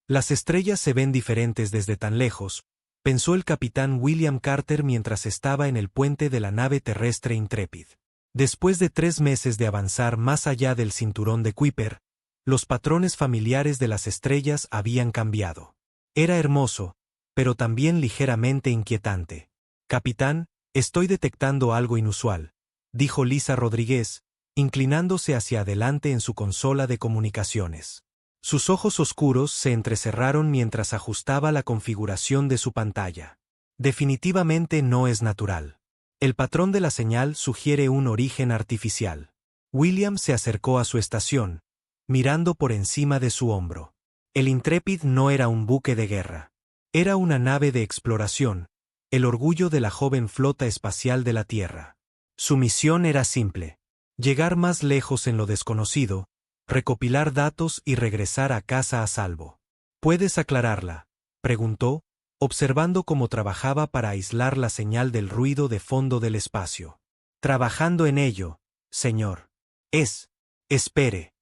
Las estrellas se ven diferentes desde tan lejos, pensó el capitán William Carter mientras estaba en el puente de la nave terrestre Intrepid. Después de 3 meses de avanzar más allá del cinturón de Kuiper, los patrones familiares de las estrellas habían cambiado. Era hermoso, pero también ligeramente inquietante. Capitán, estoy detectando algo inusual, dijo Lisa Rodríguez, inclinándose hacia adelante en su consola de comunicaciones. Sus ojos oscuros se entrecerraron mientras ajustaba la configuración de su pantalla. Definitivamente no es natural. El patrón de la señal sugiere un origen artificial. William se acercó a su estación, mirando por encima de su hombro. El Intrepid no era un buque de guerra. Era una nave de exploración, el orgullo de la joven flota espacial de la Tierra. Su misión era simple: llegar más lejos en lo desconocido, recopilar datos y regresar a casa a salvo. ¿Puedes aclararla?, preguntó, observando cómo trabajaba para aislar la señal del ruido de fondo del espacio. Trabajando en ello, señor. Espere.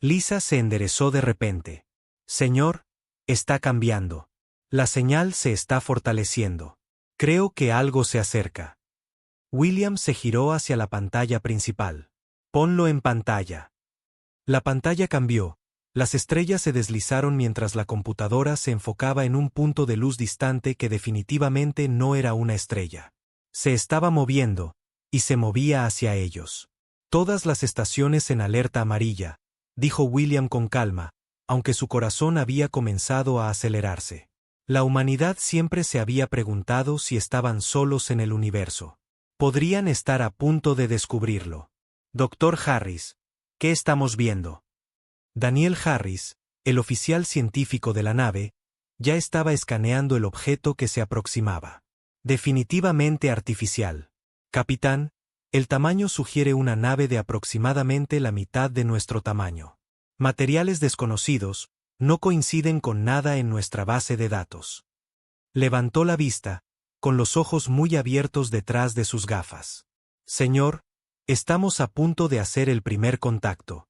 Lisa se enderezó de repente. Señor, está cambiando. La señal se está fortaleciendo. Creo que algo se acerca. William se giró hacia la pantalla principal. Ponlo en pantalla. La pantalla cambió. Las estrellas se deslizaron mientras la computadora se enfocaba en un punto de luz distante que definitivamente no era una estrella. Se estaba moviendo, y se movía hacia ellos. Todas las estaciones en alerta amarilla, dijo William con calma, aunque su corazón había comenzado a acelerarse. La humanidad siempre se había preguntado si estaban solos en el universo. Podrían estar a punto de descubrirlo. Dr. Harris, ¿qué estamos viendo? Daniel Harris, el oficial científico de la nave, ya estaba escaneando el objeto que se aproximaba. Definitivamente artificial. Capitán, el tamaño sugiere una nave de aproximadamente la mitad de nuestro tamaño. Materiales desconocidos, no coinciden con nada en nuestra base de datos. Levantó la vista, con los ojos muy abiertos detrás de sus gafas. Señor, estamos a punto de hacer el primer contacto.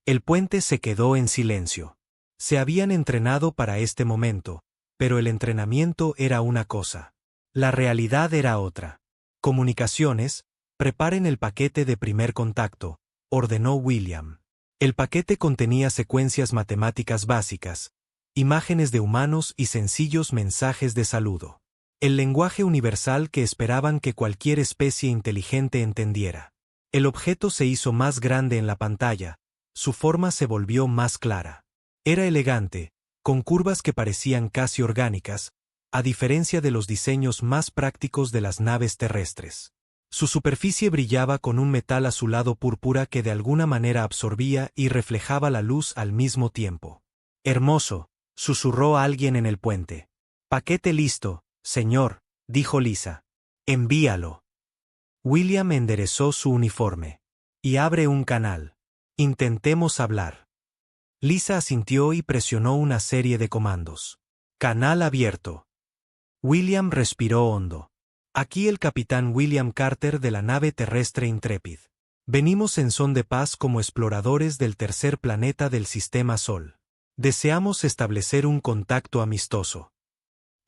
El puente se quedó en silencio. Se habían entrenado para este momento, pero el entrenamiento era una cosa. La realidad era otra. Comunicaciones, preparen el paquete de primer contacto, ordenó William. El paquete contenía secuencias matemáticas básicas, imágenes de humanos y sencillos mensajes de saludo. El lenguaje universal que esperaban que cualquier especie inteligente entendiera. El objeto se hizo más grande en la pantalla, su forma se volvió más clara. Era elegante, con curvas que parecían casi orgánicas, a diferencia de los diseños más prácticos de las naves terrestres. Su superficie brillaba con un metal azulado púrpura que de alguna manera absorbía y reflejaba la luz al mismo tiempo. Hermoso, susurró alguien en el puente. Paquete listo, señor, dijo Lisa. Envíalo. William enderezó su uniforme. Y abre un canal. Intentemos hablar. Lisa asintió y presionó una serie de comandos. Canal abierto. William respiró hondo. Aquí el capitán William Carter de la nave terrestre Intrepid. Venimos en son de paz como exploradores del tercer planeta del Sistema Sol. Deseamos establecer un contacto amistoso.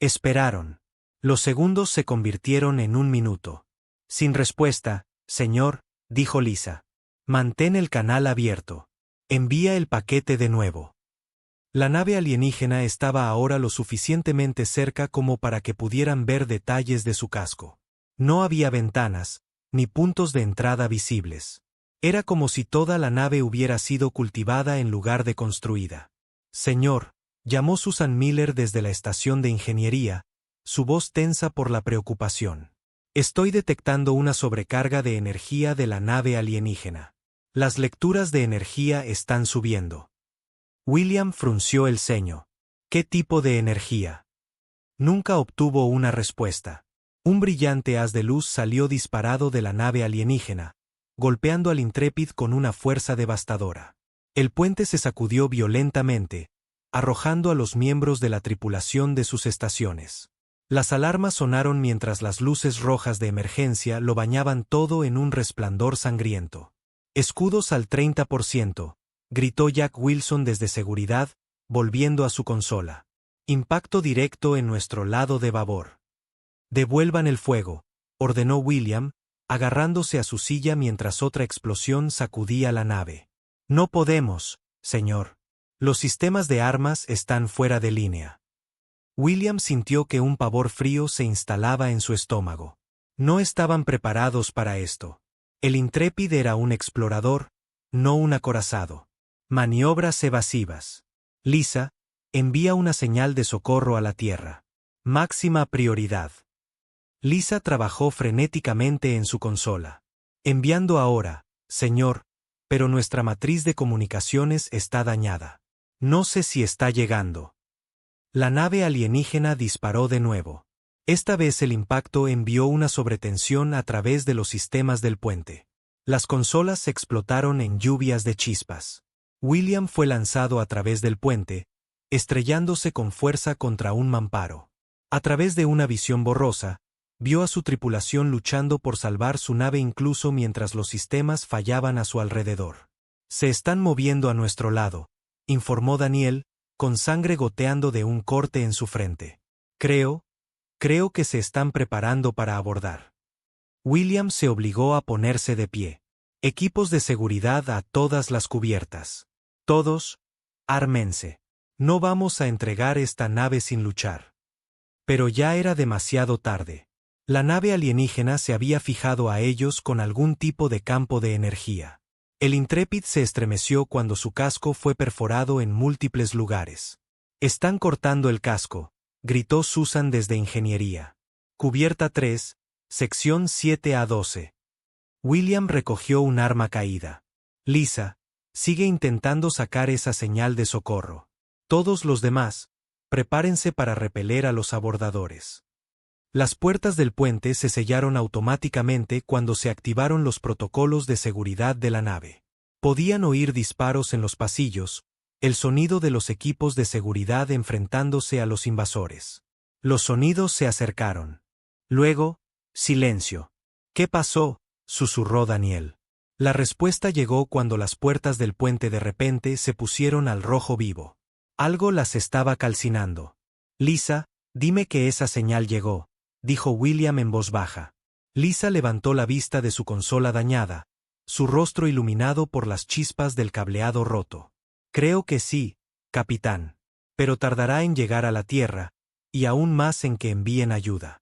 Esperaron. Los segundos se convirtieron en un minuto. Sin respuesta, señor, dijo Lisa. Mantén el canal abierto. Envía el paquete de nuevo. La nave alienígena estaba ahora lo suficientemente cerca como para que pudieran ver detalles de su casco. No había ventanas, ni puntos de entrada visibles. Era como si toda la nave hubiera sido cultivada en lugar de construida. Señor, llamó Susan Miller desde la estación de ingeniería, su voz tensa por la preocupación. Estoy detectando una sobrecarga de energía de la nave alienígena. Las lecturas de energía están subiendo. William frunció el ceño. ¿Qué tipo de energía? Nunca obtuvo una respuesta. Un brillante haz de luz salió disparado de la nave alienígena, golpeando al Intrepid con una fuerza devastadora. El puente se sacudió violentamente, arrojando a los miembros de la tripulación de sus estaciones. Las alarmas sonaron mientras las luces rojas de emergencia lo bañaban todo en un resplandor sangriento. Escudos al 30%, gritó Jack Wilson desde seguridad, volviendo a su consola. Impacto directo en nuestro lado de babor. Devuelvan el fuego, ordenó William, agarrándose a su silla mientras otra explosión sacudía la nave. No podemos, señor. Los sistemas de armas están fuera de línea. William sintió que un pavor frío se instalaba en su estómago. No estaban preparados para esto. El Intrépid era un explorador, no un acorazado. Maniobras evasivas. Lisa, envía una señal de socorro a la Tierra. Máxima prioridad. Lisa trabajó frenéticamente en su consola. Enviando ahora, señor, pero nuestra matriz de comunicaciones está dañada. No sé si está llegando. La nave alienígena disparó de nuevo. Esta vez el impacto envió una sobretensión a través de los sistemas del puente. Las consolas explotaron en lluvias de chispas. William fue lanzado a través del puente, estrellándose con fuerza contra un mamparo. A través de una visión borrosa, vio a su tripulación luchando por salvar su nave incluso mientras los sistemas fallaban a su alrededor. Se están moviendo a nuestro lado, informó Daniel, con sangre goteando de un corte en su frente. Creo que se están preparando para abordar. William se obligó a ponerse de pie. Equipos de seguridad a todas las cubiertas. Todos, ármense. No vamos a entregar esta nave sin luchar. Pero ya era demasiado tarde. La nave alienígena se había fijado a ellos con algún tipo de campo de energía. El Intrépid se estremeció cuando su casco fue perforado en múltiples lugares. «Están cortando el casco», gritó Susan desde Ingeniería. Cubierta 3, sección 7A12. William recogió un arma caída. Lisa, sigue intentando sacar esa señal de socorro. Todos los demás, prepárense para repeler a los abordadores. Las puertas del puente se sellaron automáticamente cuando se activaron los protocolos de seguridad de la nave. Podían oír disparos en los pasillos, el sonido de los equipos de seguridad enfrentándose a los invasores. Los sonidos se acercaron. Luego, silencio. ¿Qué pasó?, susurró Daniel. La respuesta llegó cuando las puertas del puente de repente se pusieron al rojo vivo. Algo las estaba calcinando. Lisa, dime que esa señal llegó, dijo William en voz baja. Lisa levantó la vista de su consola dañada, su rostro iluminado por las chispas del cableado roto. Creo que sí, capitán. Pero tardará en llegar a la Tierra, y aún más en que envíen ayuda.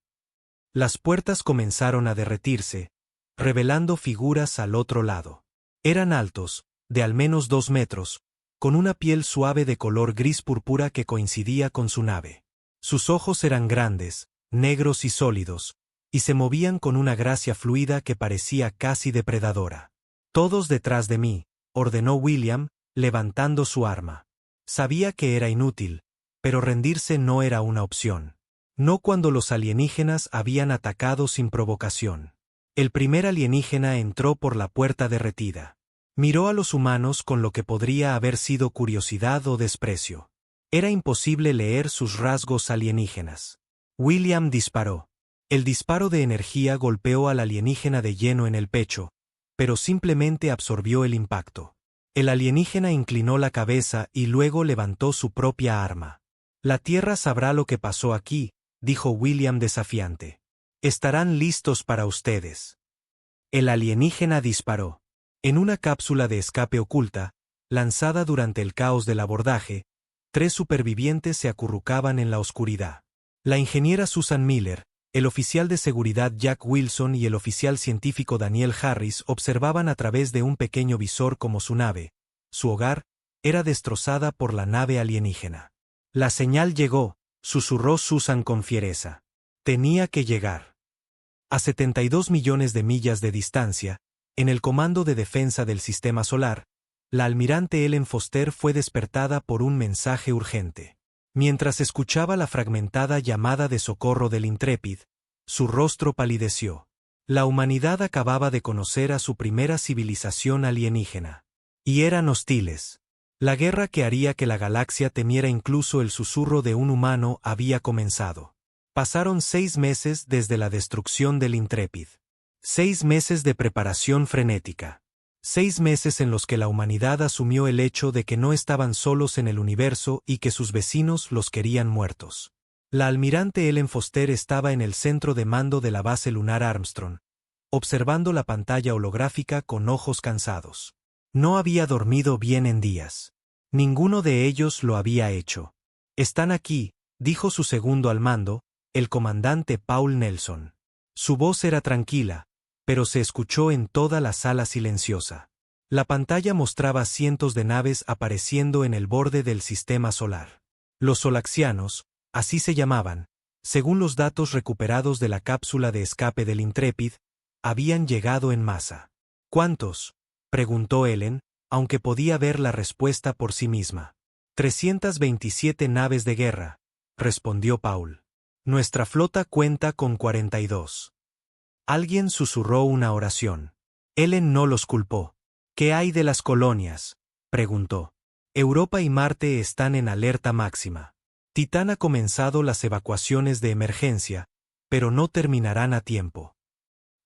Las puertas comenzaron a derretirse, revelando figuras al otro lado. Eran altos, de al menos 2 metros, con una piel suave de color gris púrpura que coincidía con su nave. Sus ojos eran grandes, negros y sólidos, y se movían con una gracia fluida que parecía casi depredadora. «Todos detrás de mí», ordenó William, levantando su arma. Sabía que era inútil, pero rendirse no era una opción. No cuando los alienígenas habían atacado sin provocación. El primer alienígena entró por la puerta derretida. Miró a los humanos con lo que podría haber sido curiosidad o desprecio. Era imposible leer sus rasgos alienígenas. William disparó. El disparo de energía golpeó al alienígena de lleno en el pecho, pero simplemente absorbió el impacto. El alienígena inclinó la cabeza y luego levantó su propia arma. «La Tierra sabrá lo que pasó aquí», dijo William desafiante. «Estarán listos para ustedes». El alienígena disparó. En una cápsula de escape oculta, lanzada durante el caos del abordaje, 3 supervivientes se acurrucaban en la oscuridad. La ingeniera Susan Miller, el oficial de seguridad Jack Wilson y el oficial científico Daniel Harris observaban a través de un pequeño visor como su nave, su hogar, era destrozada por la nave alienígena. «La señal llegó», susurró Susan con fiereza. Tenía que llegar. A 72 millones de millas de distancia, en el Comando de Defensa del Sistema Solar, la almirante Ellen Foster fue despertada por un mensaje urgente. Mientras escuchaba la fragmentada llamada de socorro del Intrépid, su rostro palideció. La humanidad acababa de conocer a su primera civilización alienígena. Y eran hostiles. La guerra que haría que la galaxia temiera incluso el susurro de un humano había comenzado. Pasaron 6 meses desde la destrucción del Intrépid. 6 meses de preparación frenética. 6 meses en los que la humanidad asumió el hecho de que no estaban solos en el universo y que sus vecinos los querían muertos. La almirante Ellen Foster estaba en el centro de mando de la base lunar Armstrong, observando la pantalla holográfica con ojos cansados. No había dormido bien en días. Ninguno de ellos lo había hecho. «Están aquí», dijo su segundo al mando, el comandante Paul Nelson. Su voz era tranquila, pero se escuchó en toda la sala silenciosa. La pantalla mostraba cientos de naves apareciendo en el borde del sistema solar. Los solaxianos, así se llamaban, según los datos recuperados de la cápsula de escape del Intrepid, habían llegado en masa. «¿Cuántos?», preguntó Ellen, aunque podía ver la respuesta por sí misma. 327 naves de guerra, respondió Paul. Nuestra flota cuenta con 42. Alguien susurró una oración. Ellen no los culpó. «¿Qué hay de las colonias?», preguntó. «Europa y Marte están en alerta máxima. Titán ha comenzado las evacuaciones de emergencia, pero no terminarán a tiempo».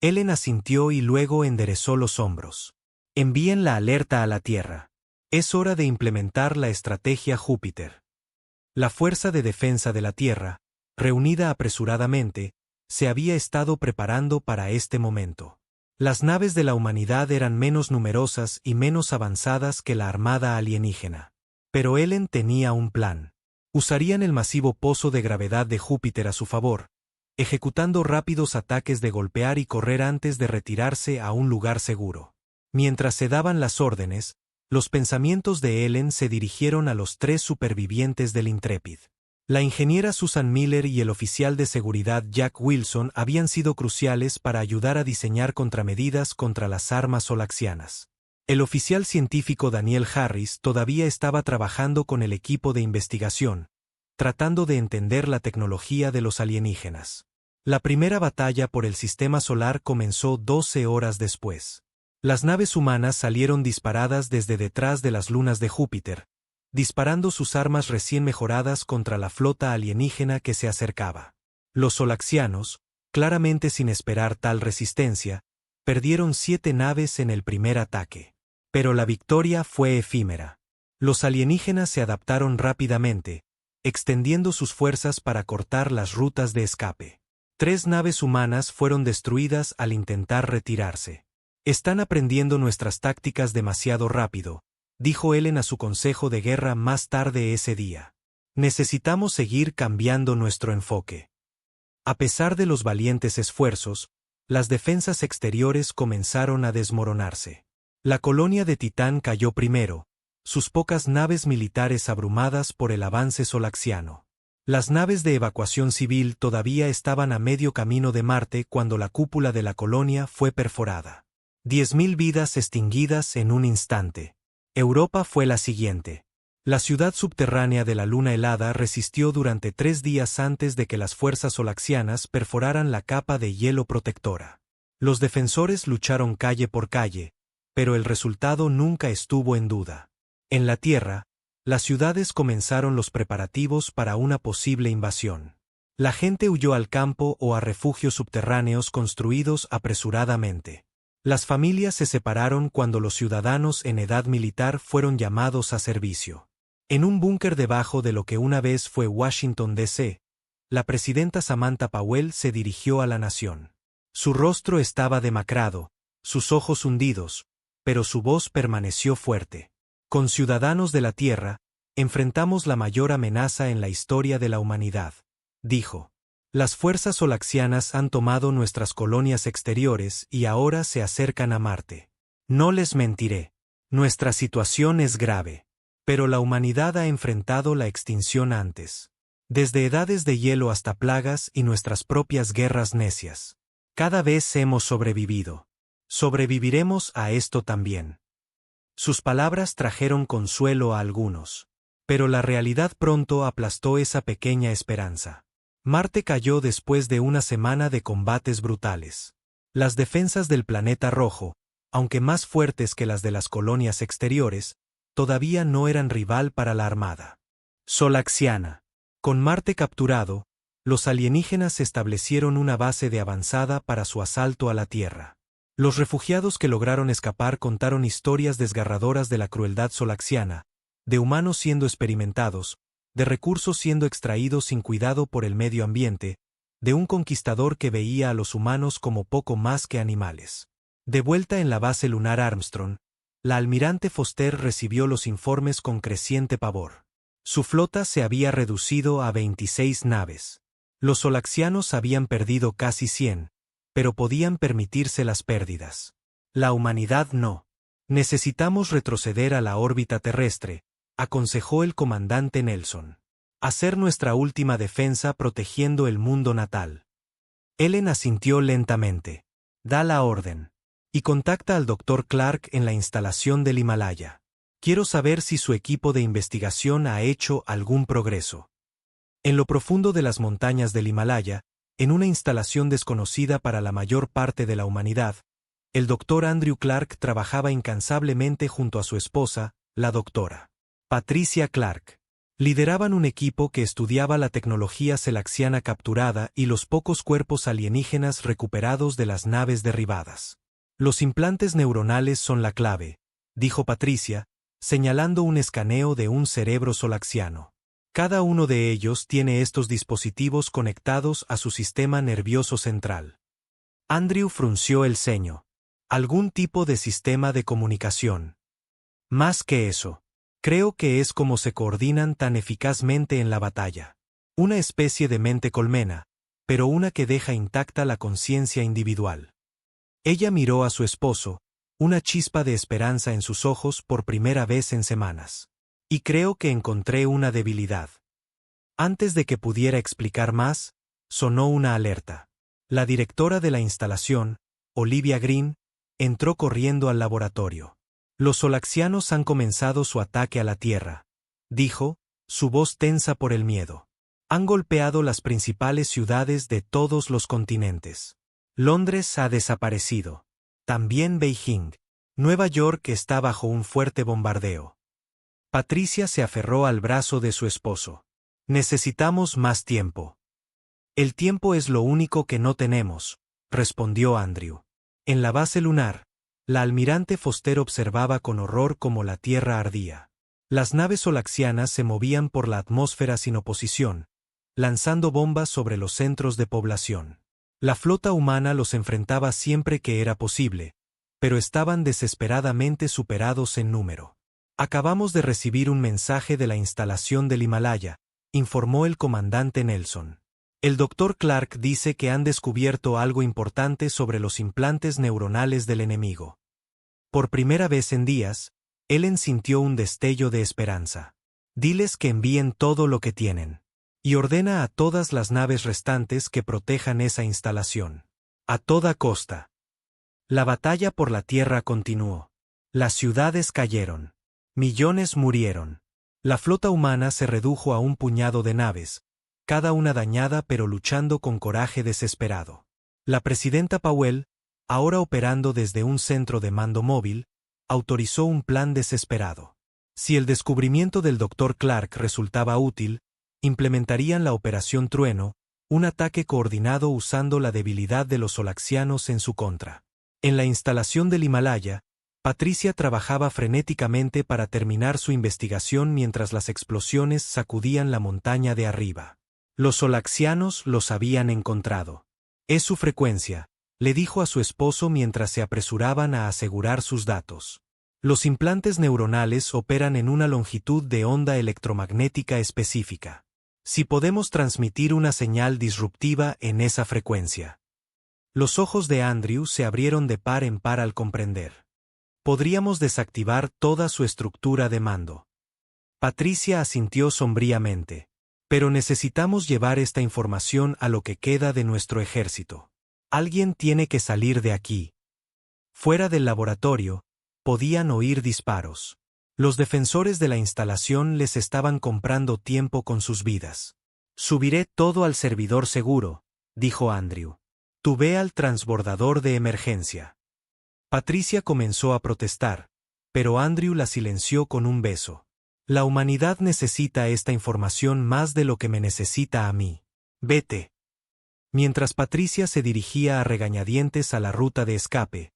Ellen asintió y luego enderezó los hombros. «Envíen la alerta a la Tierra. Es hora de implementar la estrategia Júpiter». La Fuerza de Defensa de la Tierra, reunida apresuradamente, se había estado preparando para este momento. Las naves de la humanidad eran menos numerosas y menos avanzadas que la armada alienígena. Pero Ellen tenía un plan. Usarían el masivo pozo de gravedad de Júpiter a su favor, ejecutando rápidos ataques de golpear y correr antes de retirarse a un lugar seguro. Mientras se daban las órdenes, los pensamientos de Ellen se dirigieron a los 3 supervivientes del Intrepid. La ingeniera Susan Miller y el oficial de seguridad Jack Wilson habían sido cruciales para ayudar a diseñar contramedidas contra las armas solaxianas. El oficial científico Daniel Harris todavía estaba trabajando con el equipo de investigación, tratando de entender la tecnología de los alienígenas. La primera batalla por el sistema solar comenzó 12 horas después. Las naves humanas salieron disparadas desde detrás de las lunas de Júpiter, disparando sus armas recién mejoradas contra la flota alienígena que se acercaba. Los solaxianos, claramente sin esperar tal resistencia, perdieron 7 naves en el primer ataque. Pero la victoria fue efímera. Los alienígenas se adaptaron rápidamente, extendiendo sus fuerzas para cortar las rutas de escape. 3 naves humanas fueron destruidas al intentar retirarse. «Están aprendiendo nuestras tácticas demasiado rápido», dijo Ellen a su consejo de guerra más tarde ese día. «Necesitamos seguir cambiando nuestro enfoque». A pesar de los valientes esfuerzos, las defensas exteriores comenzaron a desmoronarse. La colonia de Titán cayó primero, sus pocas naves militares abrumadas por el avance solaxiano. Las naves de evacuación civil todavía estaban a medio camino de Marte cuando la cúpula de la colonia fue perforada. 10.000 vidas extinguidas en un instante. Europa fue la siguiente. La ciudad subterránea de la luna helada resistió durante 3 días antes de que las fuerzas solaxianas perforaran la capa de hielo protectora. Los defensores lucharon calle por calle, pero el resultado nunca estuvo en duda. En la Tierra, las ciudades comenzaron los preparativos para una posible invasión. La gente huyó al campo o a refugios subterráneos construidos apresuradamente. Las familias se separaron cuando los ciudadanos en edad militar fueron llamados a servicio. En un búnker debajo de lo que una vez fue Washington, D.C., la presidenta Samantha Powell se dirigió a la nación. Su rostro estaba demacrado, sus ojos hundidos, pero su voz permaneció fuerte. «Conciudadanos de la Tierra, enfrentamos la mayor amenaza en la historia de la humanidad», dijo. «Las fuerzas solaxianas han tomado nuestras colonias exteriores y ahora se acercan a Marte. No les mentiré. Nuestra situación es grave. Pero la humanidad ha enfrentado la extinción antes. Desde edades de hielo hasta plagas y nuestras propias guerras necias. Cada vez hemos sobrevivido. Sobreviviremos a esto también». Sus palabras trajeron consuelo a algunos. Pero la realidad pronto aplastó esa pequeña esperanza. Marte cayó después de una semana de combates brutales. Las defensas del planeta rojo, aunque más fuertes que las de las colonias exteriores, todavía no eran rival para la armada solaxiana. Con Marte capturado, los alienígenas establecieron una base de avanzada para su asalto a la Tierra. Los refugiados que lograron escapar contaron historias desgarradoras de la crueldad solaxiana, de humanos siendo experimentados, de recursos siendo extraídos sin cuidado por el medio ambiente, de un conquistador que veía a los humanos como poco más que animales. De vuelta en la base lunar Armstrong, la almirante Foster recibió los informes con creciente pavor. Su flota se había reducido a 26 naves. Los solaxianos habían perdido casi 100, pero podían permitirse las pérdidas. La humanidad no. Necesitamos retroceder a la órbita terrestre, aconsejó el comandante Nelson. Hacer nuestra última defensa protegiendo el mundo natal. Ellen asintió lentamente. Da la orden. Y contacta al Dr. Clark en la instalación del Himalaya. Quiero saber si su equipo de investigación ha hecho algún progreso. En lo profundo de las montañas del Himalaya, en una instalación desconocida para la mayor parte de la humanidad, el Dr. Andrew Clark trabajaba incansablemente junto a su esposa, la Dra. Patricia Clark. Lideraban un equipo que estudiaba la tecnología selaxiana capturada y los pocos cuerpos alienígenas recuperados de las naves derribadas. Los implantes neuronales son la clave, dijo Patricia, señalando un escaneo de un cerebro solaxiano. Cada uno de ellos tiene estos dispositivos conectados a su sistema nervioso central. Andrew frunció el ceño. Algún tipo de sistema de comunicación. Más que eso. Creo que es como se coordinan tan eficazmente en la batalla. Una especie de mente colmena, pero una que deja intacta la conciencia individual. Ella miró a su esposo, una chispa de esperanza en sus ojos por primera vez en semanas. Y creo que encontré una debilidad. Antes de que pudiera explicar más, sonó una alerta. La directora de la instalación, Olivia Green, entró corriendo al laboratorio. Los solaxianos han comenzado su ataque a la Tierra, dijo, su voz tensa por el miedo. Han golpeado las principales ciudades de todos los continentes. Londres ha desaparecido. También Beijing. Nueva York está bajo un fuerte bombardeo. Patricia se aferró al brazo de su esposo. Necesitamos más tiempo. El tiempo es lo único que no tenemos, respondió Andrew. En la base lunar, la almirante Foster observaba con horror cómo la Tierra ardía. Las naves solaxianas se movían por la atmósfera sin oposición, lanzando bombas sobre los centros de población. La flota humana los enfrentaba siempre que era posible, pero estaban desesperadamente superados en número. Acabamos de recibir un mensaje de la instalación del Himalaya, informó el comandante Nelson. El Dr. Clark dice que han descubierto algo importante sobre los implantes neuronales del enemigo. Por primera vez en días, Ellen sintió un destello de esperanza. Diles que envíen todo lo que tienen. Y ordena a todas las naves restantes que protejan esa instalación. A toda costa. La batalla por la Tierra continuó. Las ciudades cayeron. Millones murieron. La flota humana se redujo a un puñado de naves, cada una dañada pero luchando con coraje desesperado. La presidenta Powell, ahora operando desde un centro de mando móvil, autorizó un plan desesperado. Si el descubrimiento del Dr. Clark resultaba útil, implementarían la Operación Trueno, un ataque coordinado usando la debilidad de los solaxianos en su contra. En la instalación del Himalaya, Patricia trabajaba frenéticamente para terminar su investigación mientras las explosiones sacudían la montaña de arriba. Los solaxianos los habían encontrado. Es su frecuencia, le dijo a su esposo mientras se apresuraban a asegurar sus datos. Los implantes neuronales operan en una longitud de onda electromagnética específica. Si podemos transmitir una señal disruptiva en esa frecuencia. Los ojos de Andrew se abrieron de par en par al comprender. Podríamos desactivar toda su estructura de mando. Patricia asintió sombríamente. Pero necesitamos llevar esta información a lo que queda de nuestro ejército. Alguien tiene que salir de aquí. Fuera del laboratorio, podían oír disparos. Los defensores de la instalación les estaban comprando tiempo con sus vidas. Subiré todo al servidor seguro, dijo Andrew. Tú ve al transbordador de emergencia. Patricia comenzó a protestar, pero Andrew la silenció con un beso. La humanidad necesita esta información más de lo que me necesita a mí. Vete. Mientras Patricia se dirigía a regañadientes a la ruta de escape,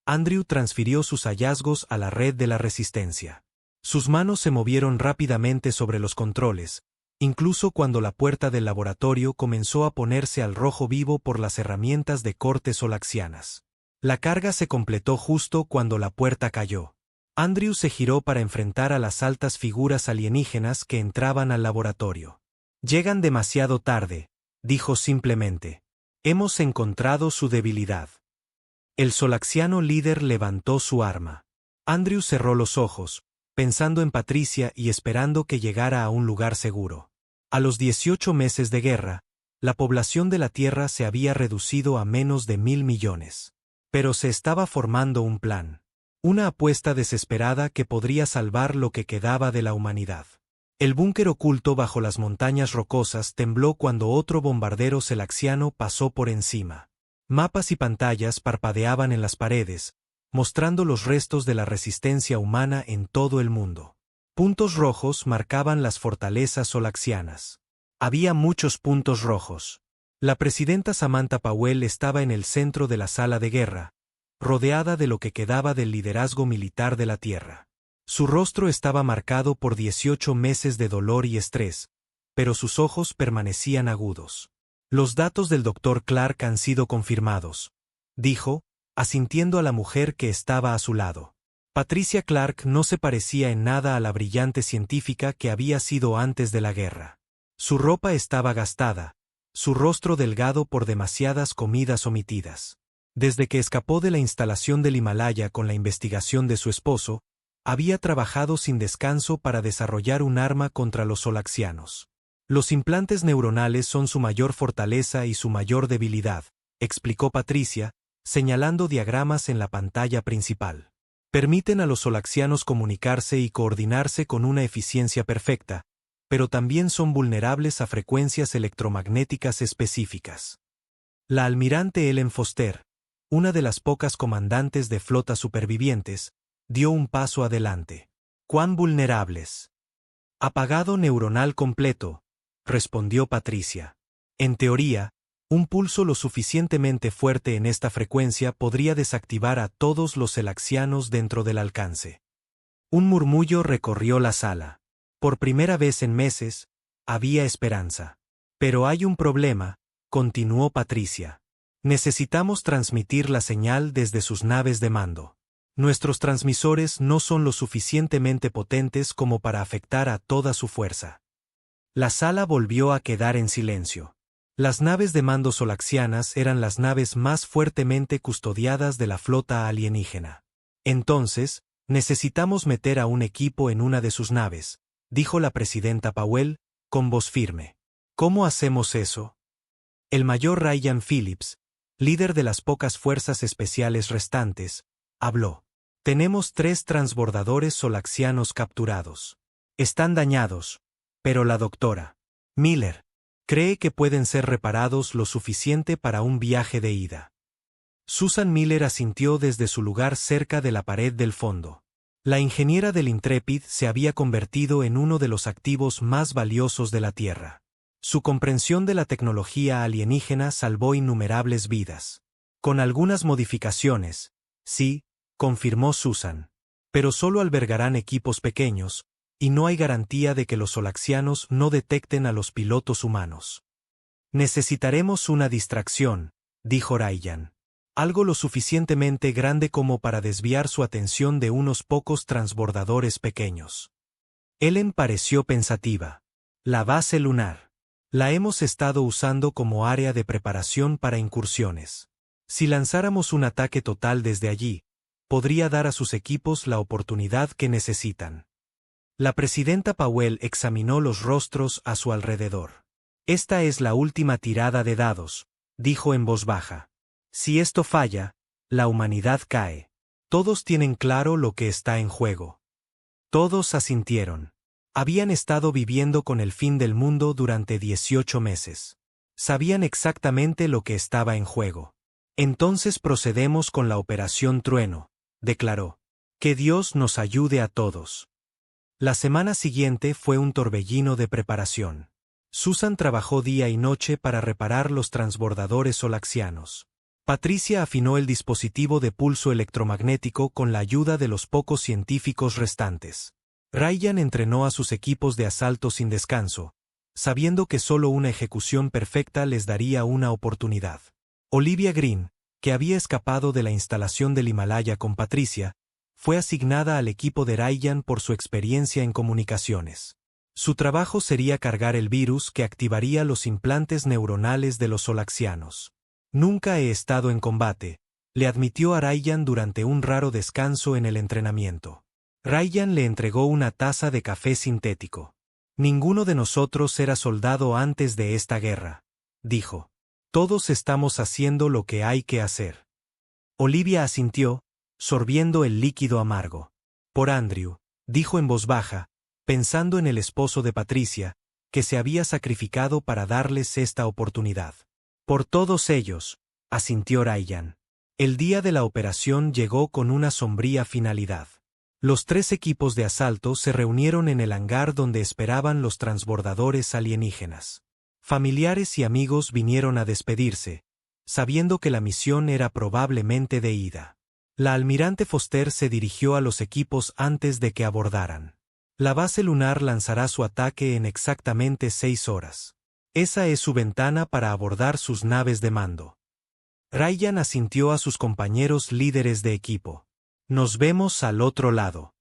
Andrew transfirió sus hallazgos a la red de la resistencia. Sus manos se movieron rápidamente sobre los controles, incluso cuando la puerta del laboratorio comenzó a ponerse al rojo vivo por las herramientas de corte solaxianas. La carga se completó justo cuando la puerta cayó. Andrew se giró para enfrentar a las altas figuras alienígenas que entraban al laboratorio. «Llegan demasiado tarde», dijo simplemente. «Hemos encontrado su debilidad». El solaxiano líder levantó su arma. Andrew cerró los ojos, pensando en Patricia y esperando que llegara a un lugar seguro. A los 18 meses de guerra, la población de la Tierra se había reducido a menos de 1.000 millones. Pero se estaba formando un plan. Una apuesta desesperada que podría salvar lo que quedaba de la humanidad. El búnker oculto bajo las montañas rocosas tembló cuando otro bombardero selaxiano pasó por encima. Mapas y pantallas parpadeaban en las paredes, mostrando los restos de la resistencia humana en todo el mundo. Puntos rojos marcaban las fortalezas solaxianas. Había muchos puntos rojos. La presidenta Samantha Powell estaba en el centro de la sala de guerra, rodeada de lo que quedaba del liderazgo militar de la Tierra. Su rostro estaba marcado por 18 meses de dolor y estrés, pero sus ojos permanecían agudos. «Los datos del Dr. Clark han sido confirmados», dijo, asintiendo a la mujer que estaba a su lado. Patricia Clark no se parecía en nada a la brillante científica que había sido antes de la guerra. Su ropa estaba gastada, su rostro delgado por demasiadas comidas omitidas. Desde que escapó de la instalación del Himalaya con la investigación de su esposo, había trabajado sin descanso para desarrollar un arma contra los solaxianos. «Los implantes neuronales son su mayor fortaleza y su mayor debilidad», explicó Patricia, señalando diagramas en la pantalla principal. «Permiten a los solaxianos comunicarse y coordinarse con una eficiencia perfecta, pero también son vulnerables a frecuencias electromagnéticas específicas». La almirante Ellen Foster, una de las pocas comandantes de flotas supervivientes, dio un paso adelante. «¿Cuán vulnerables?» «Apagado neuronal completo», respondió Patricia. «En teoría, un pulso lo suficientemente fuerte en esta frecuencia podría desactivar a todos los selaxianos dentro del alcance». Un murmullo recorrió la sala. Por primera vez en meses, había esperanza. «Pero hay un problema», continuó Patricia. «Necesitamos transmitir la señal desde sus naves de mando. Nuestros transmisores no son lo suficientemente potentes como para afectar a toda su fuerza». La sala volvió a quedar en silencio. Las naves de mando solaxianas eran las naves más fuertemente custodiadas de la flota alienígena. «Entonces, necesitamos meter a un equipo en una de sus naves», dijo la presidenta Powell, con voz firme. «¿Cómo hacemos eso?» El mayor Ryan Phillips, líder de las pocas fuerzas especiales restantes, habló. «Tenemos 3 transbordadores solaxianos capturados. Están dañados, pero la doctora Miller cree que pueden ser reparados lo suficiente para un viaje de ida». Susan Miller asintió desde su lugar cerca de la pared del fondo. La ingeniera del Intrepid se había convertido en uno de los activos más valiosos de la Tierra. Su comprensión de la tecnología alienígena salvó innumerables vidas. «Con algunas modificaciones, sí», confirmó Susan. «Pero solo albergarán equipos pequeños, y no hay garantía de que los solaxianos no detecten a los pilotos humanos». «Necesitaremos una distracción», dijo Ryan. «Algo lo suficientemente grande como para desviar su atención de unos pocos transbordadores pequeños». Ellen pareció pensativa. «La base lunar. La hemos estado usando como área de preparación para incursiones. Si lanzáramos un ataque total desde allí, podría dar a sus equipos la oportunidad que necesitan». La presidenta Powell examinó los rostros a su alrededor. «Esta es la última tirada de dados», dijo en voz baja. «Si esto falla, la humanidad cae. Todos tienen claro lo que está en juego». Todos asintieron. Habían estado viviendo con el fin del mundo durante 18 meses. Sabían exactamente lo que estaba en juego. «Entonces procedemos con la Operación Trueno», declaró. «Que Dios nos ayude a todos». La semana siguiente fue un torbellino de preparación. Susan trabajó día y noche para reparar los transbordadores solaxianos. Patricia afinó el dispositivo de pulso electromagnético con la ayuda de los pocos científicos restantes. Ryan entrenó a sus equipos de asalto sin descanso, sabiendo que solo una ejecución perfecta les daría una oportunidad. Olivia Green, que había escapado de la instalación del Himalaya con Patricia, fue asignada al equipo de Ryan por su experiencia en comunicaciones. Su trabajo sería cargar el virus que activaría los implantes neuronales de los solaxianos. Nunca he estado en combate, le admitió a Ryan durante un raro descanso en el entrenamiento. Ryan le entregó una taza de café sintético. Ninguno de nosotros era soldado antes de esta guerra, dijo. Todos estamos haciendo lo que hay que hacer. Olivia asintió, sorbiendo el líquido amargo. Por Andrew, dijo en voz baja, pensando en el esposo de Patricia, que se había sacrificado para darles esta oportunidad. Por todos ellos, asintió Ryan. El día de la operación llegó con una sombría finalidad. Los 3 equipos de asalto se reunieron en el hangar donde esperaban los transbordadores alienígenas. Familiares y amigos vinieron a despedirse, sabiendo que la misión era probablemente de ida. La almirante Foster se dirigió a los equipos antes de que abordaran. La base lunar lanzará su ataque en exactamente 6 horas. Esa es su ventana para abordar sus naves de mando. Ryan asintió a sus compañeros líderes de equipo. Nos vemos al otro lado.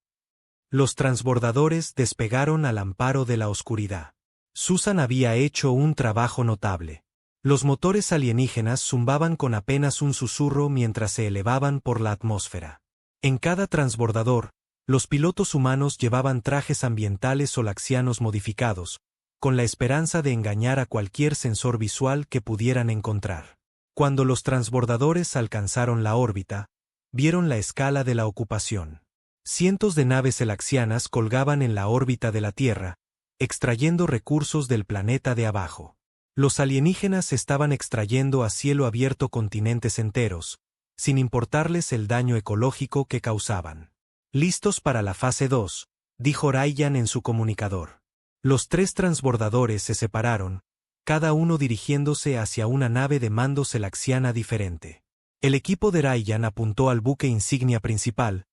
Los transbordadores despegaron al amparo de la oscuridad. Susan había hecho un trabajo notable. Los motores alienígenas zumbaban con apenas un susurro mientras se elevaban por la atmósfera. En cada transbordador, los pilotos humanos llevaban trajes ambientales solaxianos modificados, con la esperanza de engañar a cualquier sensor visual que pudieran encontrar. Cuando los transbordadores alcanzaron la órbita, vieron la escala de la ocupación. Cientos de naves selaxianas colgaban en la órbita de la Tierra, extrayendo recursos del planeta de abajo. Los alienígenas estaban extrayendo a cielo abierto continentes enteros, sin importarles el daño ecológico que causaban. Listos para la fase 2, dijo Ryan en su comunicador. Los 3 transbordadores se separaron, cada uno dirigiéndose hacia una nave de mando selaxiana diferente. El equipo de Ryan apuntó al buque insignia principal,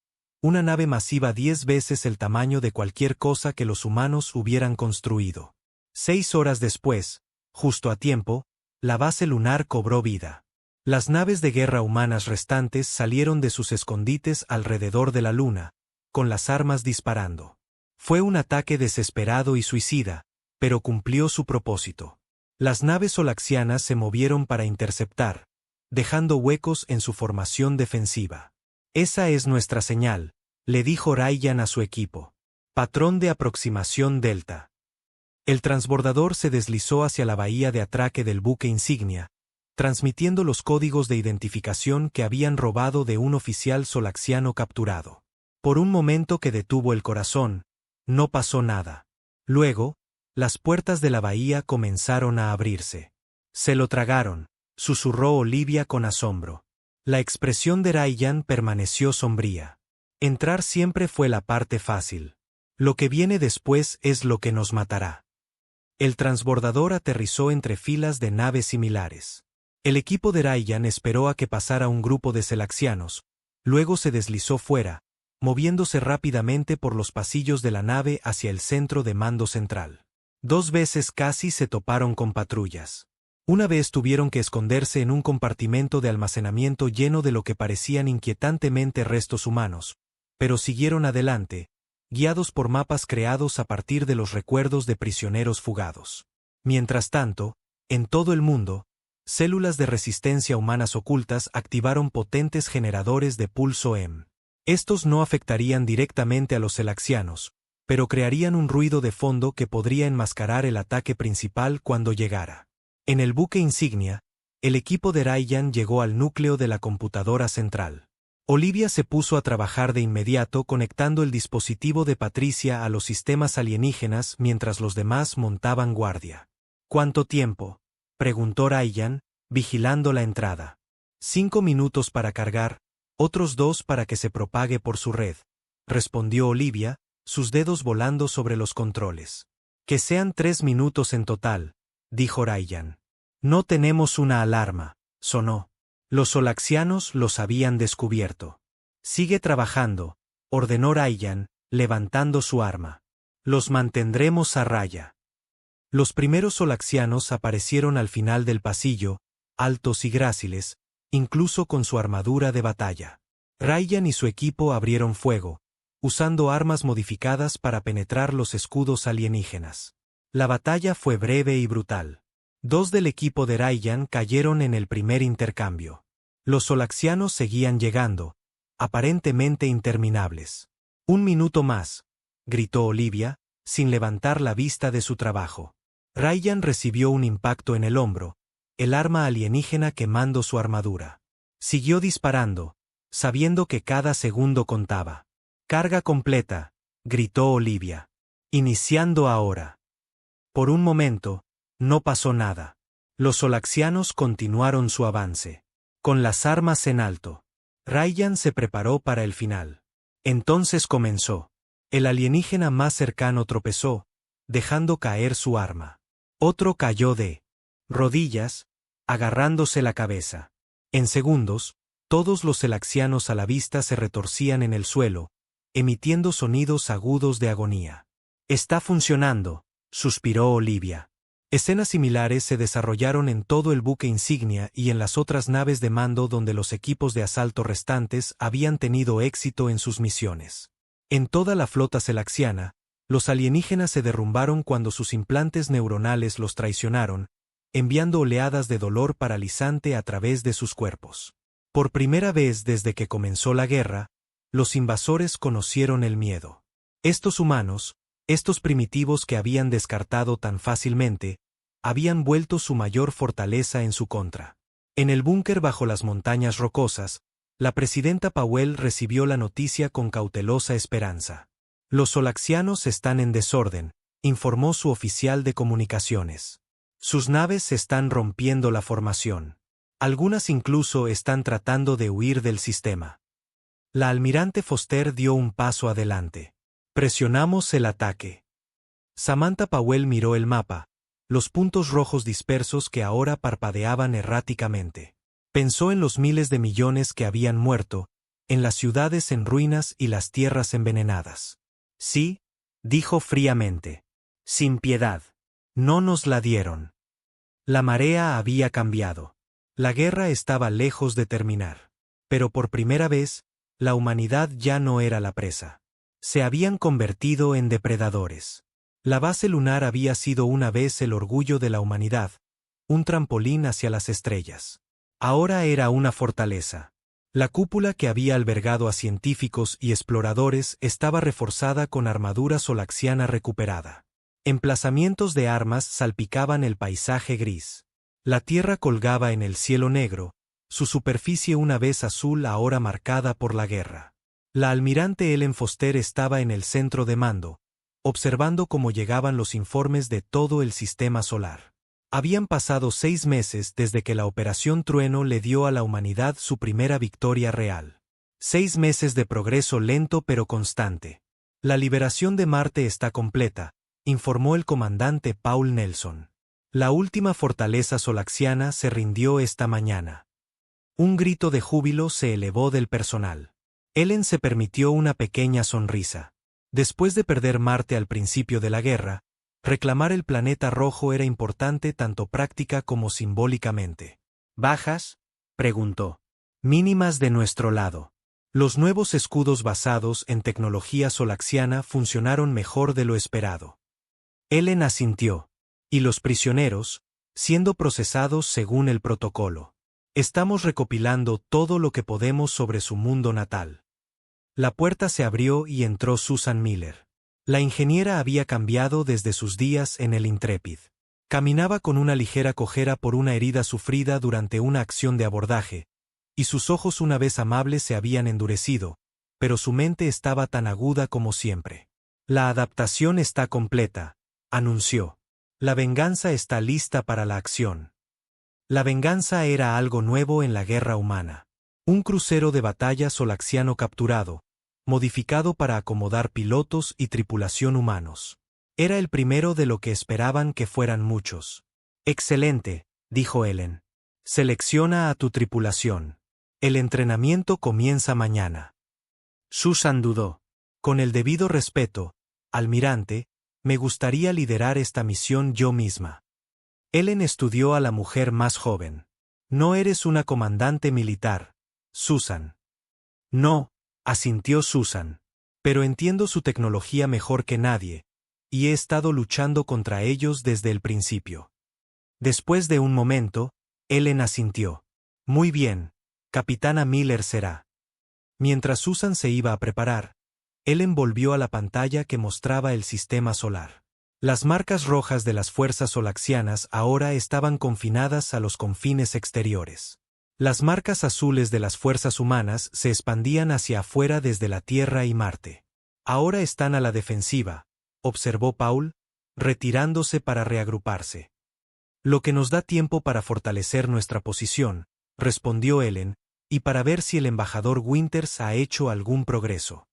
una nave masiva 10 veces el tamaño de cualquier cosa que los humanos hubieran construido. 6 horas después, justo a tiempo, la base lunar cobró vida. Las naves de guerra humanas restantes salieron de sus escondites alrededor de la luna, con las armas disparando. Fue un ataque desesperado y suicida, pero cumplió su propósito. Las naves solaxianas se movieron para interceptar, dejando huecos en su formación defensiva. Esa es nuestra señal, le dijo Ryan a su equipo. Patrón de aproximación Delta. El transbordador se deslizó hacia la bahía de atraque del buque insignia, transmitiendo los códigos de identificación que habían robado de un oficial solaxiano capturado. Por un momento que detuvo el corazón, no pasó nada. Luego, las puertas de la bahía comenzaron a abrirse. Se lo tragaron, susurró Olivia con asombro. La expresión de Ryan permaneció sombría. Entrar siempre fue la parte fácil. Lo que viene después es lo que nos matará. El transbordador aterrizó entre filas de naves similares. El equipo de Ryan esperó a que pasara un grupo de selaxianos, luego se deslizó fuera, moviéndose rápidamente por los pasillos de la nave hacia el centro de mando central. 2 veces casi se toparon con patrullas. Una vez tuvieron que esconderse en un compartimento de almacenamiento lleno de lo que parecían inquietantemente restos humanos, pero siguieron adelante, guiados por mapas creados a partir de los recuerdos de prisioneros fugados. Mientras tanto, en todo el mundo, células de resistencia humanas ocultas activaron potentes generadores de pulso EM. Estos no afectarían directamente a los selaxianos, pero crearían un ruido de fondo que podría enmascarar el ataque principal cuando llegara. En el buque insignia, el equipo de Ryan llegó al núcleo de la computadora central. Olivia se puso a trabajar de inmediato conectando el dispositivo de Patricia a los sistemas alienígenas mientras los demás montaban guardia. ¿Cuánto tiempo?, preguntó Ryan, vigilando la entrada. 5 minutos para cargar, otros 2 para que se propague por su red, respondió Olivia, sus dedos volando sobre los controles. Que sean 3 minutos en total, dijo Ryan. No tenemos una alarma, sonó. Los solaxianos los habían descubierto. Sigue trabajando, ordenó Ryan, levantando su arma. Los mantendremos a raya. Los primeros solaxianos aparecieron al final del pasillo, altos y gráciles, incluso con su armadura de batalla. Ryan y su equipo abrieron fuego, usando armas modificadas para penetrar los escudos alienígenas. La batalla fue breve y brutal. 2 del equipo de Ryan cayeron en el primer intercambio. Los solaxianos seguían llegando, aparentemente interminables. 1 minuto más, gritó Olivia, sin levantar la vista de su trabajo. Ryan recibió un impacto en el hombro, el arma alienígena quemando su armadura. Siguió disparando, sabiendo que cada segundo contaba. Carga completa, gritó Olivia. Iniciando ahora. Por un momento, no pasó nada. Los solaxianos continuaron su avance. Con las armas en alto. Ryan se preparó para el final. Entonces comenzó. El alienígena más cercano tropezó, dejando caer su arma. Otro cayó de rodillas, agarrándose la cabeza. En segundos, todos los selaxianos a la vista se retorcían en el suelo, emitiendo sonidos agudos de agonía. Está funcionando, suspiró Olivia. Escenas similares se desarrollaron en todo el buque insignia y en las otras naves de mando donde los equipos de asalto restantes habían tenido éxito en sus misiones. En toda la flota selaxiana, los alienígenas se derrumbaron cuando sus implantes neuronales los traicionaron, enviando oleadas de dolor paralizante a través de sus cuerpos. Por primera vez desde que comenzó la guerra, los invasores conocieron el miedo. Estos humanos, estos primitivos que habían descartado tan fácilmente, habían vuelto su mayor fortaleza en su contra. En el búnker bajo las montañas rocosas, la presidenta Powell recibió la noticia con cautelosa esperanza. Los solaxianos están en desorden, informó su oficial de comunicaciones. Sus naves están rompiendo la formación. Algunas incluso están tratando de huir del sistema. La almirante Foster dio un paso adelante. Presionamos el ataque. Samantha Powell miró el mapa, los puntos rojos dispersos que ahora parpadeaban erráticamente. Pensó en los miles de millones que habían muerto, en las ciudades en ruinas y las tierras envenenadas. Sí, dijo fríamente. Sin piedad. No nos la dieron. La marea había cambiado. La guerra estaba lejos de terminar. Pero por primera vez, la humanidad ya no era la presa. Se habían convertido en depredadores. La base lunar había sido una vez el orgullo de la humanidad, un trampolín hacia las estrellas. Ahora era una fortaleza. La cúpula que había albergado a científicos y exploradores estaba reforzada con armadura solaxiana recuperada. Emplazamientos de armas salpicaban el paisaje gris. La tierra colgaba en el cielo negro, su superficie una vez azul ahora marcada por la guerra. La almirante Ellen Foster estaba en el centro de mando, observando cómo llegaban los informes de todo el sistema solar. Habían pasado 6 meses desde que la Operación Trueno le dio a la humanidad su primera victoria real. 6 meses de progreso lento pero constante. La liberación de Marte está completa, informó el comandante Paul Nelson. La última fortaleza solaxiana se rindió esta mañana. Un grito de júbilo se elevó del personal. Ellen se permitió una pequeña sonrisa. Después de perder Marte al principio de la guerra, reclamar el planeta rojo era importante tanto práctica como simbólicamente. ¿Bajas?, preguntó. Mínimas de nuestro lado. Los nuevos escudos basados en tecnología solaxiana funcionaron mejor de lo esperado. Ellen asintió. Y los prisioneros, siendo procesados según el protocolo. Estamos recopilando todo lo que podemos sobre su mundo natal. La puerta se abrió y entró Susan Miller. La ingeniera había cambiado desde sus días en el Intrepid. Caminaba con una ligera cojera por una herida sufrida durante una acción de abordaje, y sus ojos una vez amables se habían endurecido, pero su mente estaba tan aguda como siempre. La adaptación está completa, anunció. La venganza está lista para la acción. La venganza era algo nuevo en la guerra humana. Un crucero de batalla solaxiano capturado, modificado para acomodar pilotos y tripulación humanos. Era el primero de lo que esperaban que fueran muchos. Excelente, dijo Ellen. Selecciona a tu tripulación. El entrenamiento comienza mañana. Susan dudó. Con el debido respeto, almirante, me gustaría liderar esta misión yo misma. Ellen estudió a la mujer más joven. No eres una comandante militar, Susan. No, asintió Susan. Pero entiendo su tecnología mejor que nadie, y he estado luchando contra ellos desde el principio. Después de un momento, Ellen asintió. Muy bien, Capitana Miller será. Mientras Susan se iba a preparar, Ellen volvió a la pantalla que mostraba el sistema solar. Las marcas rojas de las fuerzas solaxianas ahora estaban confinadas a los confines exteriores. Las marcas azules de las fuerzas humanas se expandían hacia afuera desde la Tierra y Marte. Ahora están a la defensiva, observó Paul, retirándose para reagruparse. Lo que nos da tiempo para fortalecer nuestra posición, respondió Ellen, y para ver si el embajador Winters ha hecho algún progreso.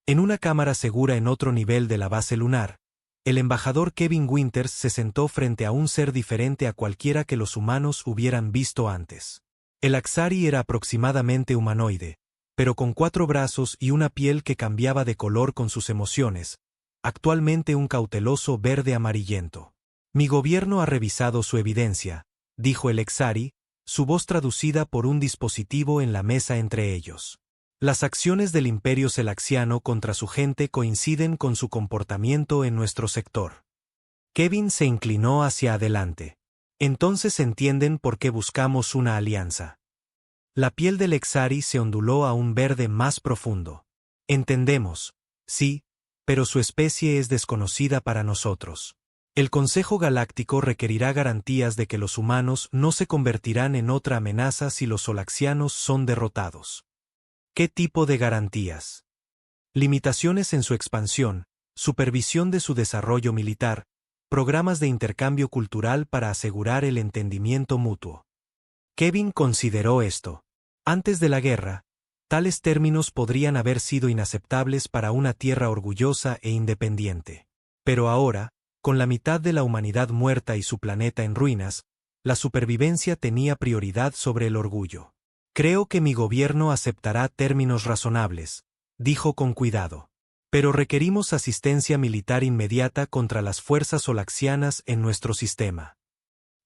En una cámara segura en otro nivel de la base lunar, el embajador Kevin Winters se sentó frente a un ser diferente a cualquiera que los humanos hubieran visto antes. El Axari era aproximadamente humanoide, pero con 4 brazos y una piel que cambiaba de color con sus emociones, actualmente un cauteloso verde amarillento. Mi gobierno ha revisado su evidencia, dijo el Axari, su voz traducida por un dispositivo en la mesa entre ellos. Las acciones del Imperio Selaxiano contra su gente coinciden con su comportamiento en nuestro sector. Kevin se inclinó hacia adelante. Entonces entienden por qué buscamos una alianza. La piel del Axari se onduló a un verde más profundo. Entendemos, sí, pero su especie es desconocida para nosotros. El Consejo Galáctico requerirá garantías de que los humanos no se convertirán en otra amenaza si los solaxianos son derrotados. ¿Qué tipo de garantías? Limitaciones en su expansión, supervisión de su desarrollo militar, programas de intercambio cultural para asegurar el entendimiento mutuo. Kevin consideró esto. Antes de la guerra, tales términos podrían haber sido inaceptables para una tierra orgullosa e independiente. Pero ahora, con la mitad de la humanidad muerta y su planeta en ruinas, la supervivencia tenía prioridad sobre el orgullo. Creo que mi gobierno aceptará términos razonables, dijo con cuidado. Pero requerimos asistencia militar inmediata contra las fuerzas solaxianas en nuestro sistema.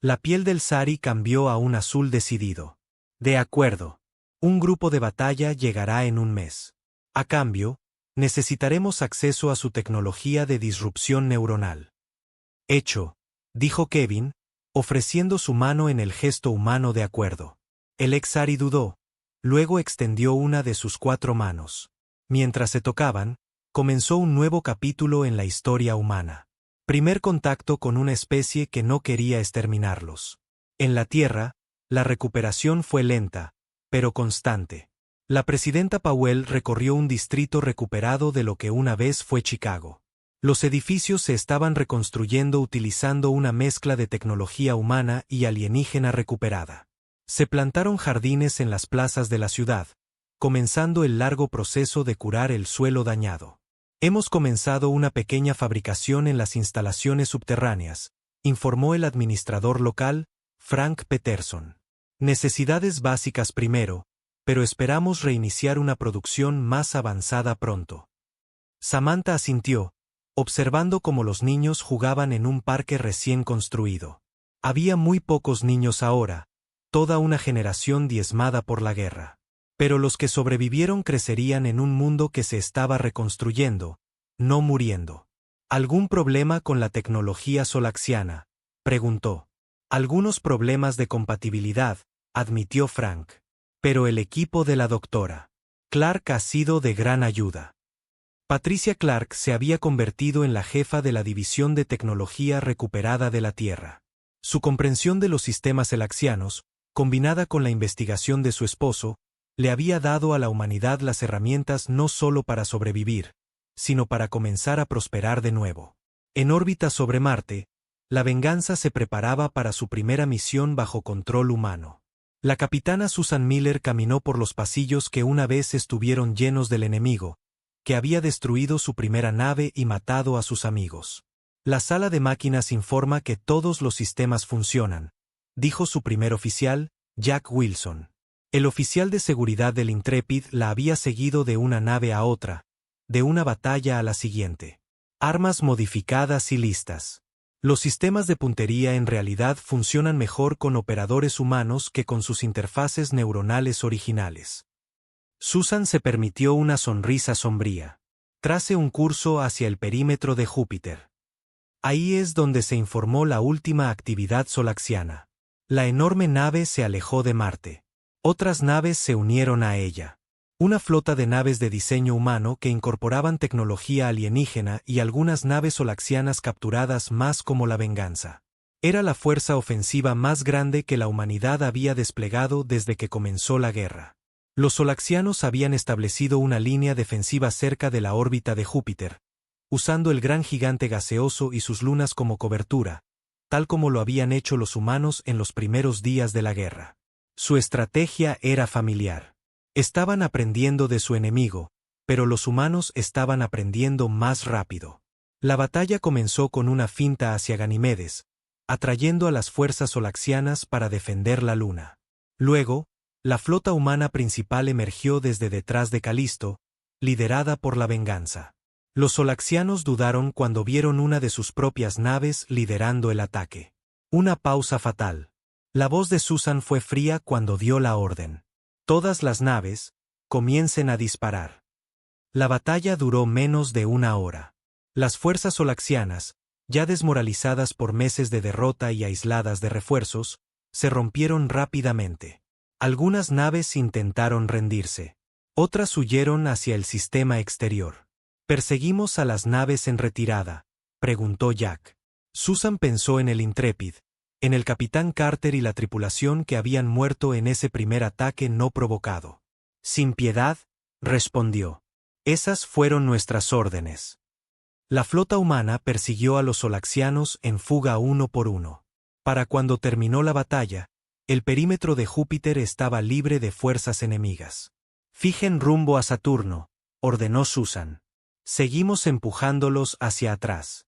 La piel del Sari cambió a un azul decidido. De acuerdo. Un grupo de batalla llegará en un mes. A cambio, necesitaremos acceso a su tecnología de disrupción neuronal. Hecho, dijo Kevin, ofreciendo su mano en el gesto humano de acuerdo. El Axari dudó, luego extendió una de sus 4 manos. Mientras se tocaban, comenzó un nuevo capítulo en la historia humana. Primer contacto con una especie que no quería exterminarlos. En la Tierra, la recuperación fue lenta, pero constante. La presidenta Powell recorrió un distrito recuperado de lo que una vez fue Chicago. Los edificios se estaban reconstruyendo utilizando una mezcla de tecnología humana y alienígena recuperada. Se plantaron jardines en las plazas de la ciudad, comenzando el largo proceso de curar el suelo dañado. Hemos comenzado una pequeña fabricación en las instalaciones subterráneas, informó el administrador local, Frank Peterson. Necesidades básicas primero, pero esperamos reiniciar una producción más avanzada pronto. Samantha asintió, observando cómo los niños jugaban en un parque recién construido. Había muy pocos niños ahora, toda una generación diezmada por la guerra. Pero los que sobrevivieron crecerían en un mundo que se estaba reconstruyendo, no muriendo. ¿Algún problema con la tecnología solaxiana?, preguntó. Algunos problemas de compatibilidad, admitió Frank. Pero el equipo de la doctora Clark ha sido de gran ayuda. Patricia Clark se había convertido en la jefa de la División de Tecnología Recuperada de la Tierra. Su comprensión de los sistemas selaxianos, combinada con la investigación de su esposo, le había dado a la humanidad las herramientas no solo para sobrevivir, sino para comenzar a prosperar de nuevo. En órbita sobre Marte, la venganza se preparaba para su primera misión bajo control humano. La capitana Susan Miller caminó por los pasillos que una vez estuvieron llenos del enemigo, que había destruido su primera nave y matado a sus amigos. La sala de máquinas informa que todos los sistemas funcionan, dijo su primer oficial, Jack Wilson. El oficial de seguridad del Intrepid la había seguido de una nave a otra, de una batalla a la siguiente. Armas modificadas y listas. Los sistemas de puntería en realidad funcionan mejor con operadores humanos que con sus interfaces neuronales originales. Susan se permitió una sonrisa sombría. Trace un curso hacia el perímetro de Júpiter. Ahí es donde se informó la última actividad solaxiana. La enorme nave se alejó de Marte. Otras naves se unieron a ella. Una flota de naves de diseño humano que incorporaban tecnología alienígena y algunas naves solaxianas capturadas más como la venganza. Era la fuerza ofensiva más grande que la humanidad había desplegado desde que comenzó la guerra. Los solaxianos habían establecido una línea defensiva cerca de la órbita de Júpiter, usando el gran gigante gaseoso y sus lunas como cobertura, tal como lo habían hecho los humanos en los primeros días de la guerra. Su estrategia era familiar. Estaban aprendiendo de su enemigo, pero los humanos estaban aprendiendo más rápido. La batalla comenzó con una finta hacia Ganimedes, atrayendo a las fuerzas solaxianas para defender la luna. Luego, la flota humana principal emergió desde detrás de Calisto, liderada por la venganza. Los solaxianos dudaron cuando vieron una de sus propias naves liderando el ataque. Una pausa fatal. La voz de Susan fue fría cuando dio la orden. Todas las naves, comiencen a disparar. La batalla duró menos de una hora. Las fuerzas solaxianas, ya desmoralizadas por meses de derrota y aisladas de refuerzos, se rompieron rápidamente. Algunas naves intentaron rendirse. Otras huyeron hacia el sistema exterior. «¿Perseguimos a las naves en retirada?», preguntó Jack. Susan pensó en el Intrepid, en el capitán Carter y la tripulación que habían muerto en ese primer ataque no provocado. «Sin piedad», respondió. «Esas fueron nuestras órdenes». La flota humana persiguió a los solaxianos en fuga uno por uno. Para cuando terminó la batalla, el perímetro de Júpiter estaba libre de fuerzas enemigas. «Fijen rumbo a Saturno», ordenó Susan. «Seguimos empujándolos hacia atrás».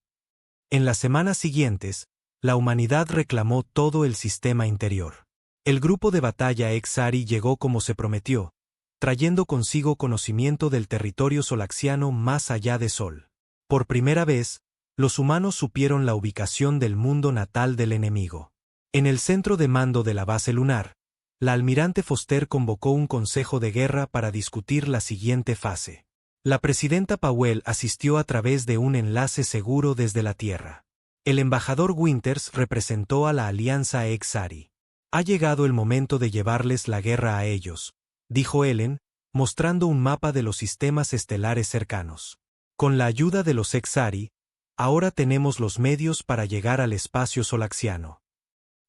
En las semanas siguientes, la humanidad reclamó todo el sistema interior. El grupo de batalla Exari llegó como se prometió, trayendo consigo conocimiento del territorio solaxiano más allá de Sol. Por primera vez, los humanos supieron la ubicación del mundo natal del enemigo. En el centro de mando de la base lunar, la almirante Foster convocó un consejo de guerra para discutir la siguiente fase. La presidenta Powell asistió a través de un enlace seguro desde la Tierra. El embajador Winters representó a la alianza Exari. «Ha llegado el momento de llevarles la guerra a ellos», dijo Ellen, mostrando un mapa de los sistemas estelares cercanos. «Con la ayuda de los Exari, ahora tenemos los medios para llegar al espacio solaxiano».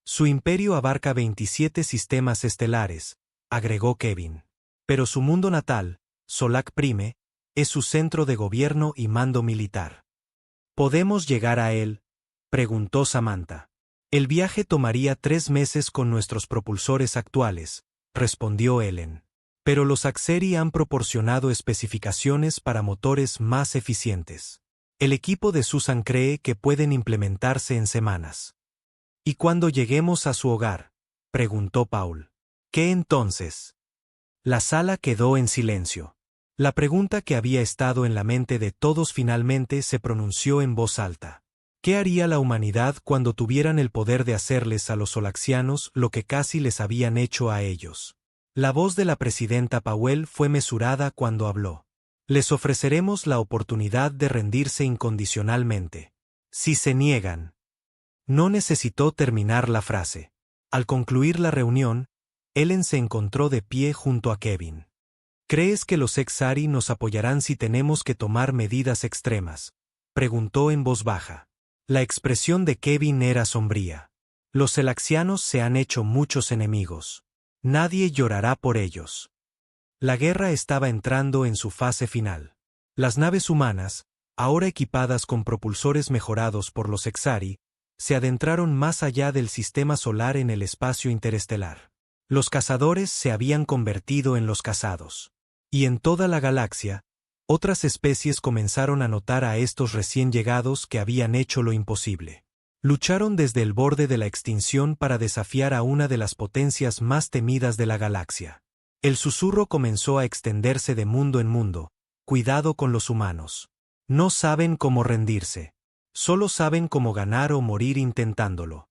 «Su imperio abarca 27 sistemas estelares», agregó Kevin. «Pero su mundo natal, Solac Prime, es su centro de gobierno y mando militar». «¿Podemos llegar a él?», preguntó Samantha. «El viaje tomaría 3 meses con nuestros propulsores actuales», respondió Ellen. «Pero los Axeri han proporcionado especificaciones para motores más eficientes. El equipo de Susan cree que pueden implementarse en semanas». «¿Y cuando lleguemos a su hogar?», preguntó Paul. «¿Qué entonces?». La sala quedó en silencio. La pregunta que había estado en la mente de todos finalmente se pronunció en voz alta. ¿Qué haría la humanidad cuando tuvieran el poder de hacerles a los solaxianos lo que casi les habían hecho a ellos? La voz de la presidenta Powell fue mesurada cuando habló. «Les ofreceremos la oportunidad de rendirse incondicionalmente. Si se niegan». No necesitó terminar la frase. Al concluir la reunión, Ellen se encontró de pie junto a Kevin. «¿Crees que los Exari nos apoyarán si tenemos que tomar medidas extremas?», preguntó en voz baja. La expresión de Kevin era sombría. «Los selaxianos se han hecho muchos enemigos. Nadie llorará por ellos». La guerra estaba entrando en su fase final. Las naves humanas, ahora equipadas con propulsores mejorados por los Exari, se adentraron más allá del sistema solar en el espacio interestelar. Los cazadores se habían convertido en los cazados. Y en toda la galaxia, otras especies comenzaron a notar a estos recién llegados que habían hecho lo imposible. Lucharon desde el borde de la extinción para desafiar a una de las potencias más temidas de la galaxia. El susurro comenzó a extenderse de mundo en mundo. Cuidado con los humanos. No saben cómo rendirse. Solo saben cómo ganar o morir intentándolo.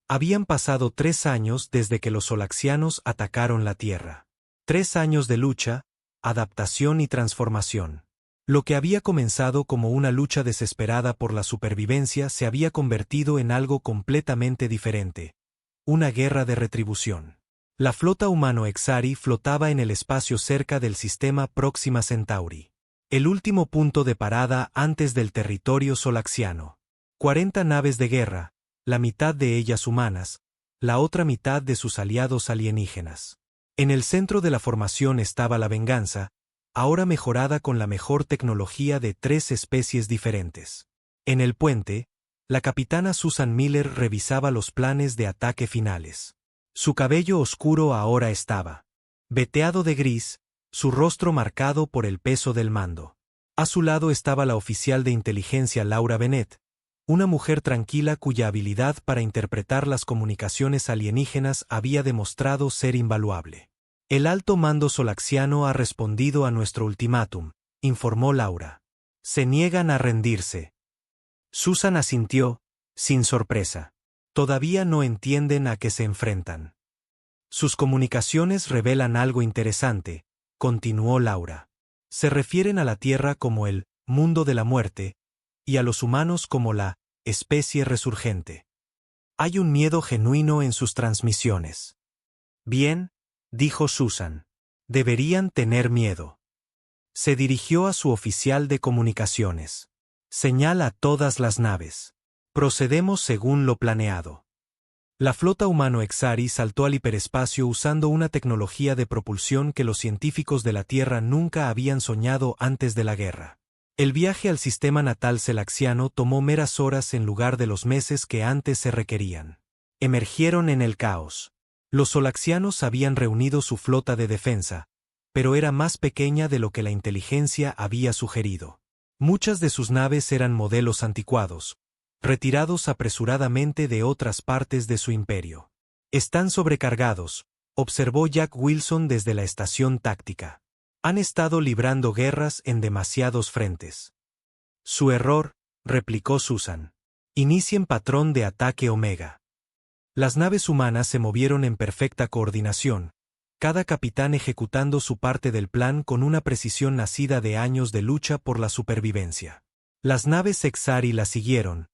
Habían pasado 3 años desde que los solaxianos atacaron la Tierra. 3 años de lucha, adaptación y transformación. Lo que había comenzado como una lucha desesperada por la supervivencia se había convertido en algo completamente diferente. Una guerra de retribución. La flota humano-Exari flotaba en el espacio cerca del sistema Próxima Centauri. El último punto de parada antes del territorio solaxiano. 40 naves de guerra, la mitad de ellas humanas, la otra mitad de sus aliados alienígenas. En el centro de la formación estaba la Venganza, ahora mejorada con la mejor tecnología de 3 especies diferentes. En el puente, la capitana Susan Miller revisaba los planes de ataque finales. Su cabello oscuro ahora estaba veteado de gris, su rostro marcado por el peso del mando. A su lado estaba la oficial de inteligencia Laura Bennett, una mujer tranquila cuya habilidad para interpretar las comunicaciones alienígenas había demostrado ser invaluable. El alto mando solaxiano ha respondido a nuestro ultimátum, informó Laura. Se niegan a rendirse. Susan asintió, sin sorpresa. Todavía no entienden a qué se enfrentan. Sus comunicaciones revelan algo interesante, continuó Laura. Se refieren a la Tierra como el mundo de la muerte, y a los humanos como la especie resurgente. Hay un miedo genuino en sus transmisiones. Bien, dijo Susan. Deberían tener miedo. Se dirigió a su oficial de comunicaciones. Señala a todas las naves. Procedemos según lo planeado. La flota humano-Exari saltó al hiperespacio usando una tecnología de propulsión que los científicos de la Tierra nunca habían soñado antes de la guerra. El viaje al sistema natal selaxiano tomó meras horas en lugar de los meses que antes se requerían. Emergieron en el caos. Los solaxianos habían reunido su flota de defensa, pero era más pequeña de lo que la inteligencia había sugerido. Muchas de sus naves eran modelos anticuados, retirados apresuradamente de otras partes de su imperio. Están sobrecargados, observó Jack Wilson desde la estación táctica. Han estado librando guerras en demasiados frentes. Su error, replicó Susan. Inicien patrón de ataque Omega. Las naves humanas se movieron en perfecta coordinación, cada capitán ejecutando su parte del plan con una precisión nacida de años de lucha por la supervivencia. Las naves Exari la siguieron,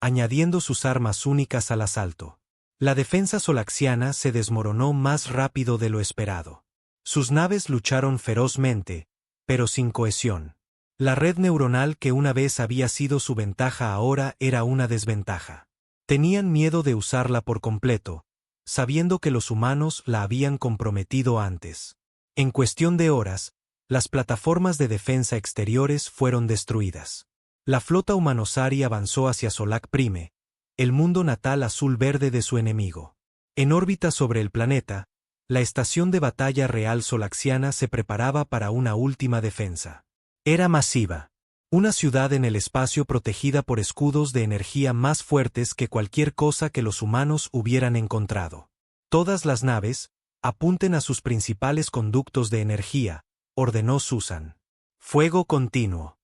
añadiendo sus armas únicas al asalto. La defensa solaxiana se desmoronó más rápido de lo esperado. Sus naves lucharon ferozmente, pero sin cohesión. La red neuronal que una vez había sido su ventaja ahora era una desventaja. Tenían miedo de usarla por completo, sabiendo que los humanos la habían comprometido antes. En cuestión de horas, las plataformas de defensa exteriores fueron destruidas. La flota humanosari avanzó hacia Solac Prime, el mundo natal azul-verde de su enemigo. En órbita sobre el planeta, la estación de batalla real solaxiana se preparaba para una última defensa. Era masiva. Una ciudad en el espacio protegida por escudos de energía más fuertes que cualquier cosa que los humanos hubieran encontrado. Todas las naves, apunten a sus principales conductos de energía, ordenó Susan. Fuego continuo.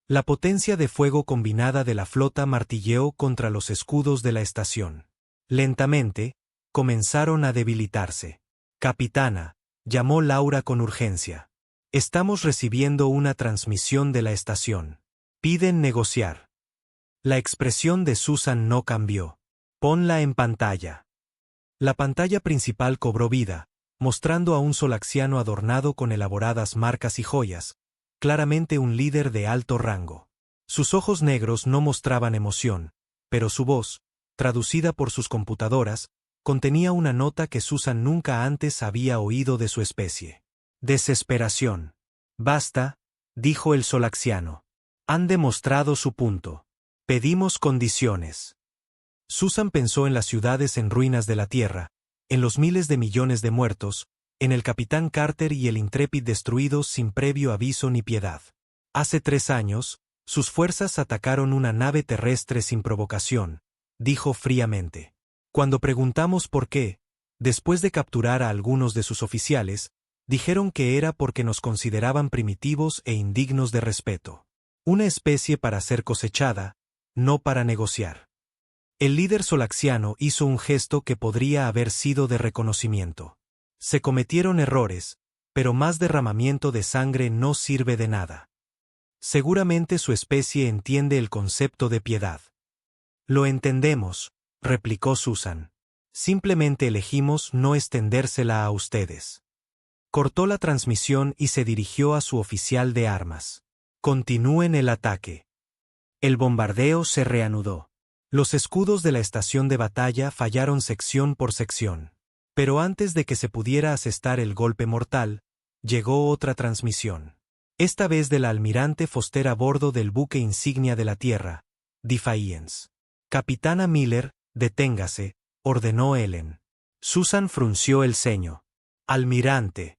La potencia de fuego combinada de la flota martilleó contra los escudos de la estación. Lentamente, comenzaron a debilitarse. Capitana, llamó Laura con urgencia. Estamos recibiendo una transmisión de la estación. Piden negociar. La expresión de Susan no cambió. Ponla en pantalla. La pantalla principal cobró vida, mostrando a un solaxiano adornado con elaboradas marcas y joyas, claramente un líder de alto rango. Sus ojos negros no mostraban emoción, pero su voz, traducida por sus computadoras, contenía una nota que Susan nunca antes había oído de su especie. Desesperación. Basta, dijo el solaxiano. Han demostrado su punto. Pedimos condiciones. Susan pensó en las ciudades en ruinas de la Tierra, en los miles de millones de muertos, en el capitán Carter y el Intrepid destruidos sin previo aviso ni piedad. Hace 3 años, sus fuerzas atacaron una nave terrestre sin provocación, dijo fríamente. Cuando preguntamos por qué, después de capturar a algunos de sus oficiales, dijeron que era porque nos consideraban primitivos e indignos de respeto. Una especie para ser cosechada, no para negociar. El líder solaxiano hizo un gesto que podría haber sido de reconocimiento. Se cometieron errores, pero más derramamiento de sangre no sirve de nada. Seguramente su especie entiende el concepto de piedad. Lo entendemos, replicó Susan. Simplemente elegimos no extendérsela a ustedes. Cortó la transmisión y se dirigió a su oficial de armas. Continúen el ataque. El bombardeo se reanudó. Los escudos de la estación de batalla fallaron sección por sección. Pero antes de que se pudiera asestar el golpe mortal, llegó otra transmisión. Esta vez del almirante Foster a bordo del buque insignia de la Tierra, Defiance. Capitana Miller, deténgase, ordenó Ellen. Susan frunció el ceño. Almirante.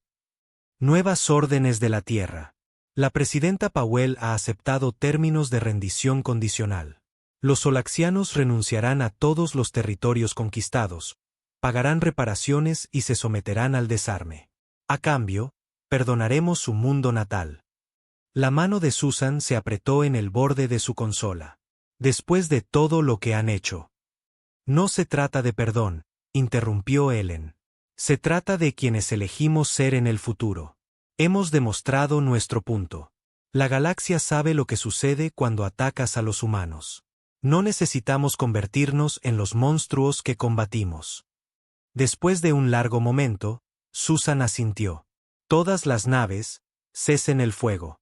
Nuevas órdenes de la Tierra. La presidenta Powell ha aceptado términos de rendición condicional. Los solaxianos renunciarán a todos los territorios conquistados, pagarán reparaciones y se someterán al desarme. A cambio, perdonaremos su mundo natal. La mano de Susan se apretó en el borde de su consola. Después de todo lo que han hecho. No se trata de perdón, interrumpió Ellen. Se trata de quienes elegimos ser en el futuro. Hemos demostrado nuestro punto. La galaxia sabe lo que sucede cuando atacas a los humanos. No necesitamos convertirnos en los monstruos que combatimos. Después de un largo momento, Susan asintió. Todas las naves, cesen el fuego.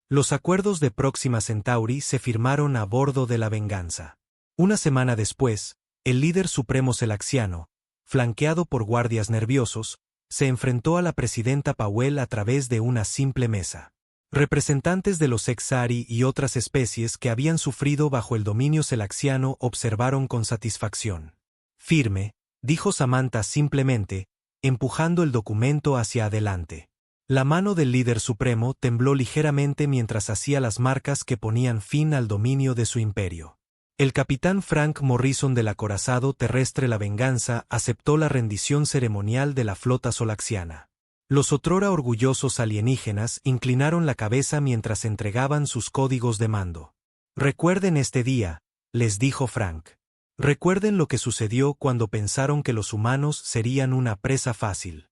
Los acuerdos de Próxima Centauri se firmaron a bordo de la Venganza. Una semana después, el líder supremo selaxiano, flanqueado por guardias nerviosos, se enfrentó a la presidenta Powell a través de una simple mesa. Representantes de los Exari y otras especies que habían sufrido bajo el dominio selaxiano observaron con satisfacción. Firme, dijo Samantha simplemente, empujando el documento hacia adelante. La mano del líder supremo tembló ligeramente mientras hacía las marcas que ponían fin al dominio de su imperio. El capitán Frank Morrison del acorazado terrestre La Venganza aceptó la rendición ceremonial de la flota solaxiana. Los otrora orgullosos alienígenas inclinaron la cabeza mientras entregaban sus códigos de mando. Recuerden este día, les dijo Frank. Recuerden lo que sucedió cuando pensaron que los humanos serían una presa fácil.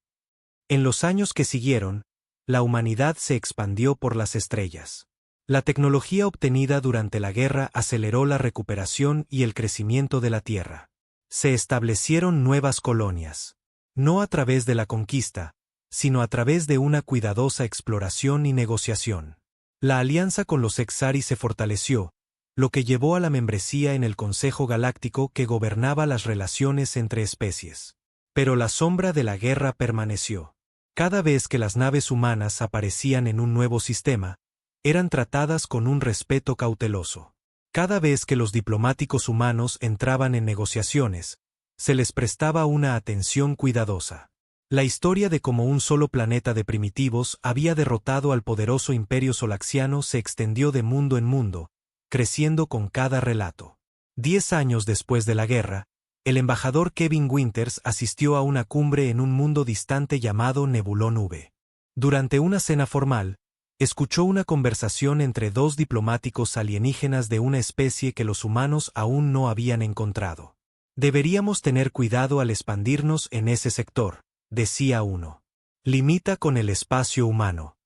En los años que siguieron, la humanidad se expandió por las estrellas. La tecnología obtenida durante la guerra aceleró la recuperación y el crecimiento de la Tierra. Se establecieron nuevas colonias. No a través de la conquista, sino a través de una cuidadosa exploración y negociación. La alianza con los Exari se fortaleció, lo que llevó a la membresía en el Consejo Galáctico que gobernaba las relaciones entre especies. Pero la sombra de la guerra permaneció. Cada vez que las naves humanas aparecían en un nuevo sistema, eran tratadas con un respeto cauteloso. Cada vez que los diplomáticos humanos entraban en negociaciones, se les prestaba una atención cuidadosa. La historia de cómo un solo planeta de primitivos había derrotado al poderoso imperio solaxiano se extendió de mundo en mundo, creciendo con cada relato. 10 años después de la guerra, el embajador Kevin Winters asistió a una cumbre en un mundo distante llamado Nebulón V. Durante una cena formal, escuchó una conversación entre dos diplomáticos alienígenas de una especie que los humanos aún no habían encontrado. Deberíamos tener cuidado al expandirnos en ese sector, decía uno. Limita con el espacio humano.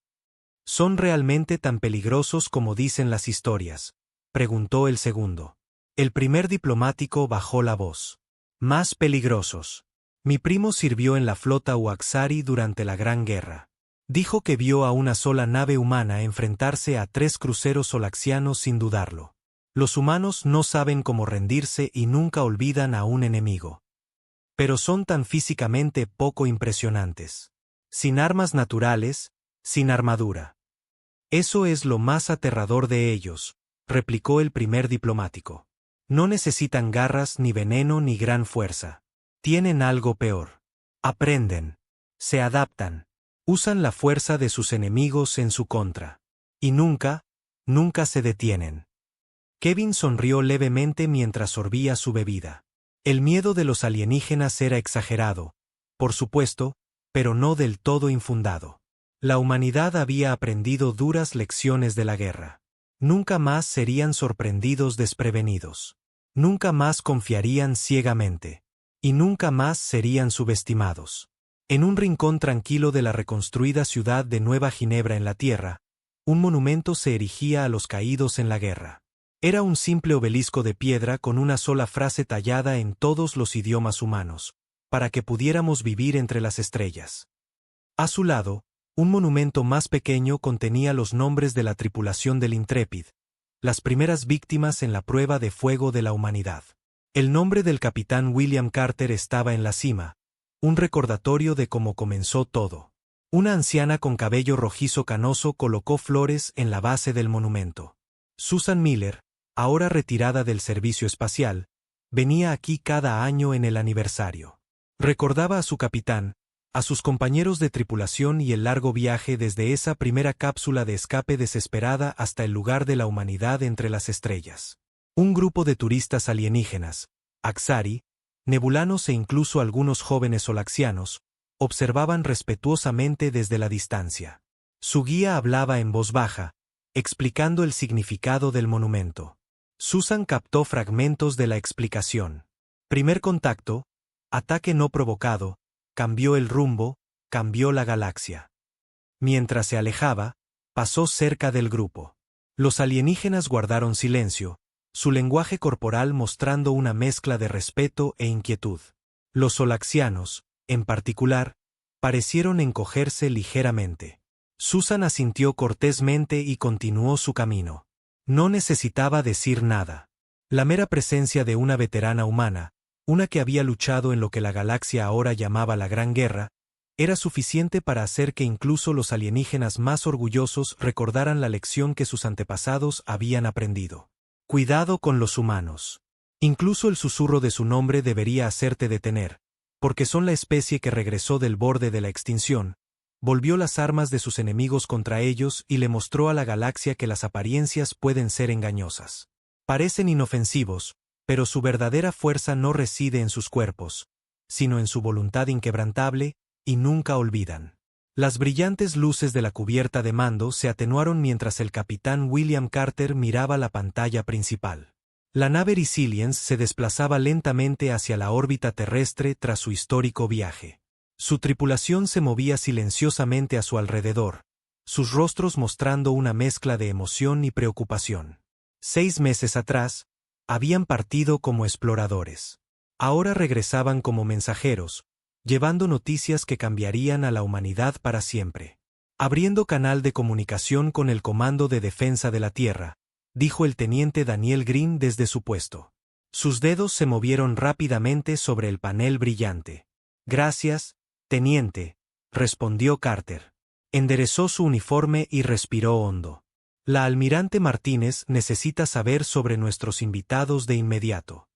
¿Son realmente tan peligrosos como dicen las historias?, preguntó el segundo. El primer diplomático bajó la voz. Más peligrosos. Mi primo sirvió en la flota Uaxari durante la Gran Guerra. Dijo que vio a una sola nave humana enfrentarse a 3 cruceros solaxianos sin dudarlo. Los humanos no saben cómo rendirse y nunca olvidan a un enemigo. Pero son tan físicamente poco impresionantes. Sin armas naturales, sin armadura. Eso es lo más aterrador de ellos, replicó el primer diplomático. No necesitan garras ni veneno ni gran fuerza. Tienen algo peor. Aprenden. Se adaptan. Usan la fuerza de sus enemigos en su contra. Y nunca se detienen. Kevin sonrió levemente mientras sorbía su bebida. El miedo de los alienígenas era exagerado, por supuesto, pero no del todo infundado. La humanidad había aprendido duras lecciones de la guerra. Nunca más serían sorprendidos desprevenidos. Nunca más confiarían ciegamente. Y nunca más serían subestimados. En un rincón tranquilo de la reconstruida ciudad de Nueva Ginebra en la Tierra, un monumento se erigía a los caídos en la guerra. Era un simple obelisco de piedra con una sola frase tallada en todos los idiomas humanos, para que pudiéramos vivir entre las estrellas. A su lado, un monumento más pequeño contenía los nombres de la tripulación del Intrépid, las primeras víctimas en la prueba de fuego de la humanidad. El nombre del capitán William Carter estaba en la cima, un recordatorio de cómo comenzó todo. Una anciana con cabello rojizo canoso colocó flores en la base del monumento. Susan Miller, ahora retirada del servicio espacial, venía aquí cada año en el aniversario. Recordaba a su capitán, a sus compañeros de tripulación y el largo viaje desde esa primera cápsula de escape desesperada hasta el lugar de la humanidad entre las estrellas. Un grupo de turistas alienígenas, Axari, nebulanos e incluso algunos jóvenes solaxianos, observaban respetuosamente desde la distancia. Su guía hablaba en voz baja, explicando el significado del monumento. Susan captó fragmentos de la explicación. Primer contacto, ataque no provocado, cambió el rumbo, cambió la galaxia. Mientras se alejaba, pasó cerca del grupo. Los alienígenas guardaron silencio, su lenguaje corporal mostrando una mezcla de respeto e inquietud. Los solaxianos, en particular, parecieron encogerse ligeramente. Susan asintió cortésmente y continuó su camino. No necesitaba decir nada. La mera presencia de una veterana humana, una que había luchado en lo que la galaxia ahora llamaba la Gran Guerra, era suficiente para hacer que incluso los alienígenas más orgullosos recordaran la lección que sus antepasados habían aprendido. Cuidado con los humanos. Incluso el susurro de su nombre debería hacerte detener, porque son la especie que regresó del borde de la extinción, volvió las armas de sus enemigos contra ellos y le mostró a la galaxia que las apariencias pueden ser engañosas. Parecen inofensivos, pero su verdadera fuerza no reside en sus cuerpos, sino en su voluntad inquebrantable, y nunca olvidan. Las brillantes luces de la cubierta de mando se atenuaron mientras el capitán William Carter miraba la pantalla principal. La nave Resilience se desplazaba lentamente hacia la órbita terrestre tras su histórico viaje. Su tripulación se movía silenciosamente a su alrededor, sus rostros mostrando una mezcla de emoción y preocupación. 6 meses atrás, habían partido como exploradores. Ahora regresaban como mensajeros, llevando noticias que cambiarían a la humanidad para siempre. Abriendo canal de comunicación con el Comando de Defensa de la Tierra, dijo el teniente Daniel Green desde su puesto. Sus dedos se movieron rápidamente sobre el panel brillante. Gracias, teniente, respondió Carter. Enderezó su uniforme y respiró hondo. La almirante Martínez necesita saber sobre nuestros invitados de inmediato.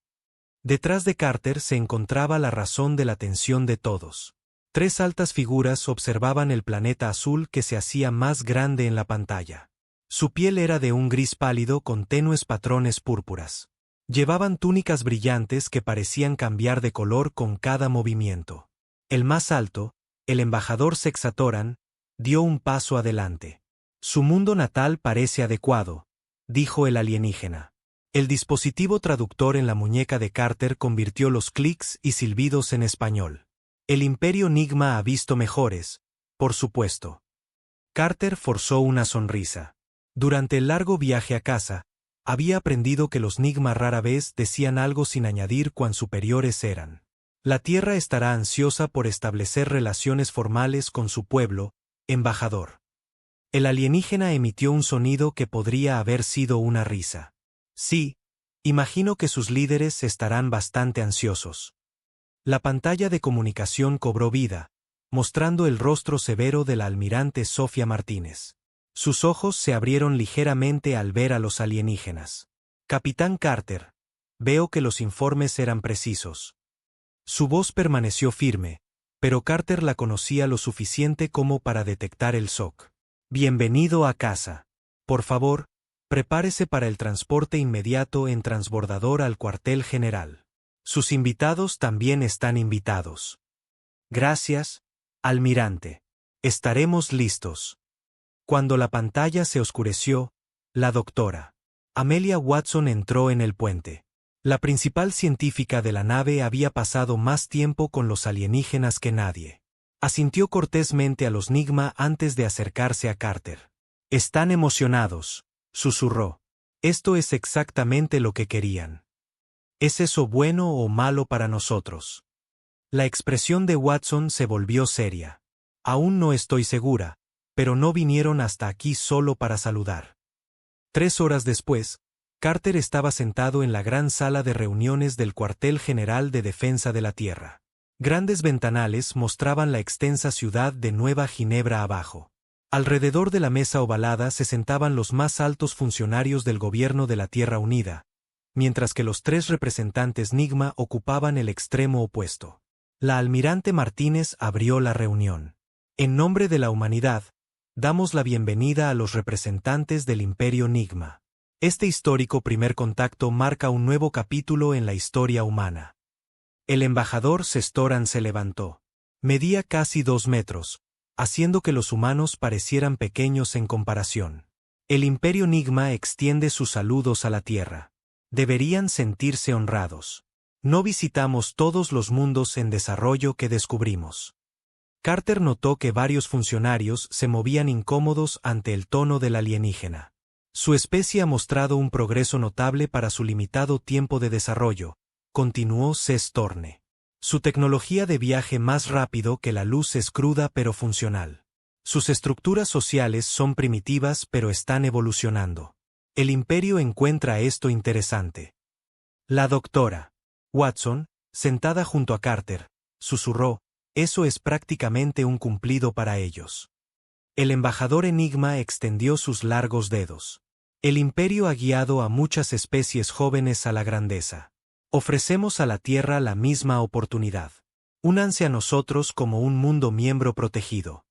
Detrás de Carter se encontraba la razón de la tensión de todos. 3 altas figuras observaban el planeta azul que se hacía más grande en la pantalla. Su piel era de un gris pálido con tenues patrones púrpuras. Llevaban túnicas brillantes que parecían cambiar de color con cada movimiento. El más alto, el embajador Sexatoran, dio un paso adelante. Su mundo natal parece adecuado, dijo el alienígena. El dispositivo traductor en la muñeca de Carter convirtió los clics y silbidos en español. El Imperio Nigma ha visto mejores, por supuesto. Carter forzó una sonrisa. Durante el largo viaje a casa, había aprendido que los Nigma rara vez decían algo sin añadir cuán superiores eran. La Tierra estará ansiosa por establecer relaciones formales con su pueblo, embajador. El alienígena emitió un sonido que podría haber sido una risa. Sí, imagino que sus líderes estarán bastante ansiosos. La pantalla de comunicación cobró vida, mostrando el rostro severo de la almirante Sofía Martínez. Sus ojos se abrieron ligeramente al ver a los alienígenas. Capitán Carter, veo que los informes eran precisos. Su voz permaneció firme, pero Carter la conocía lo suficiente como para detectar el shock. Bienvenido a casa. Por favor, Prepárese para el transporte inmediato en transbordador al cuartel general. Sus invitados también están invitados. Gracias, almirante. Estaremos listos. Cuando la pantalla se oscureció, la doctora Amelia Watson entró en el puente. La principal científica de la nave había pasado más tiempo con los alienígenas que nadie. Asintió cortésmente a los Nigma antes de acercarse a Carter. «Están emocionados», susurró. «Esto es exactamente lo que querían». ¿Es eso bueno o malo para nosotros? La expresión de Watson se volvió seria. Aún no estoy segura, pero no vinieron hasta aquí solo para saludar. 3 horas después, Carter estaba sentado en la gran sala de reuniones del Cuartel General de Defensa de la Tierra. Grandes ventanales mostraban la extensa ciudad de Nueva Ginebra abajo. Alrededor de la mesa ovalada se sentaban los más altos funcionarios del gobierno de la Tierra Unida, mientras que los 3 representantes Nigma ocupaban el extremo opuesto. La almirante Martínez abrió la reunión. En nombre de la humanidad, damos la bienvenida a los representantes del Imperio Nigma. Este histórico primer contacto marca un nuevo capítulo en la historia humana. El embajador Sestoran se levantó. Medía casi 2 metros, haciendo que los humanos parecieran pequeños en comparación. El Imperio Nigma extiende sus saludos a la Tierra. Deberían sentirse honrados. No visitamos todos los mundos en desarrollo que descubrimos. Carter notó que varios funcionarios se movían incómodos ante el tono del alienígena. Su especie ha mostrado un progreso notable para su limitado tiempo de desarrollo, continuó Sestorne. Su tecnología de viaje más rápido que la luz es cruda pero funcional. Sus estructuras sociales son primitivas pero están evolucionando. El imperio encuentra esto interesante. La doctora Watson, sentada junto a Carter, susurró, eso es prácticamente un cumplido para ellos. El embajador Enigma extendió sus largos dedos. El imperio ha guiado a muchas especies jóvenes a la grandeza. Ofrecemos a la Tierra la misma oportunidad. Únanse a nosotros como un mundo miembro protegido.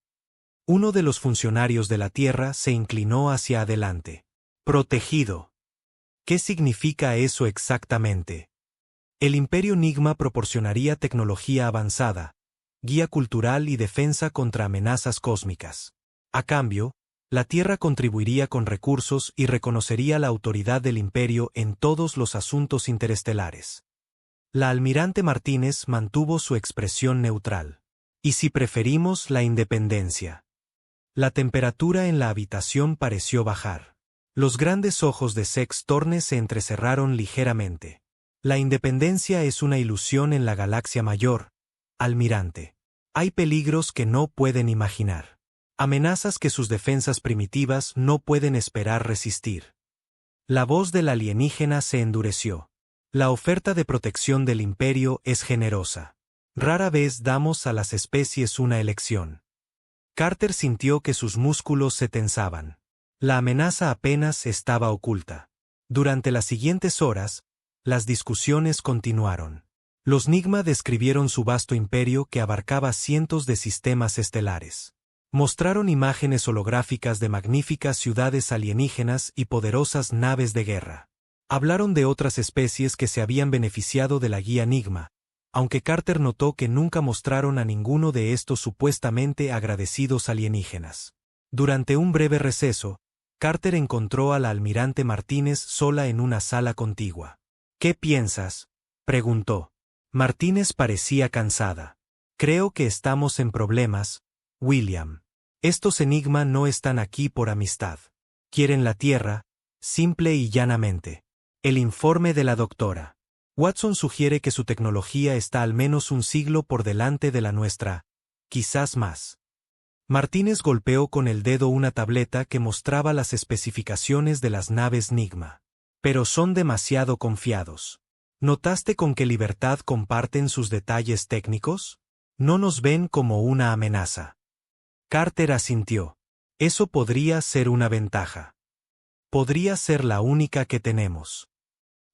Uno de los funcionarios de la Tierra se inclinó hacia adelante. Protegido. ¿Qué significa eso exactamente? El Imperio Nigma proporcionaría tecnología avanzada, guía cultural y defensa contra amenazas cósmicas. A cambio, la Tierra contribuiría con recursos y reconocería la autoridad del Imperio en todos los asuntos interestelares. La almirante Martínez mantuvo su expresión neutral. ¿Y si preferimos la independencia? La temperatura en la habitación pareció bajar. Los grandes ojos de Sex Torne se entrecerraron ligeramente. La independencia es una ilusión en la galaxia mayor, almirante. Hay peligros que no pueden imaginar. Amenazas que sus defensas primitivas no pueden esperar resistir. La voz del alienígena se endureció. La oferta de protección del imperio es generosa. Rara vez damos a las especies una elección. Carter sintió que sus músculos se tensaban. La amenaza apenas estaba oculta. Durante las siguientes horas, las discusiones continuaron. Los Nigma describieron su vasto imperio que abarcaba cientos de sistemas estelares. Mostraron imágenes holográficas de magníficas ciudades alienígenas y poderosas naves de guerra. Hablaron de otras especies que se habían beneficiado de la guía Nigma, aunque Carter notó que nunca mostraron a ninguno de estos supuestamente agradecidos alienígenas. Durante un breve receso, Carter encontró a la almirante Martínez sola en una sala contigua. «¿Qué piensas?», preguntó. Martínez parecía cansada. «Creo que estamos en problemas, William. Estos Enigma no están aquí por amistad. Quieren la Tierra, simple y llanamente». El informe de la doctora Watson sugiere que su tecnología está al menos un siglo por delante de la nuestra, quizás más. Martínez golpeó con el dedo una tableta que mostraba las especificaciones de las naves Nigma. Pero son demasiado confiados. ¿Notaste con qué libertad comparten sus detalles técnicos? No nos ven como una amenaza. Carter asintió. Eso podría ser una ventaja. Podría ser la única que tenemos.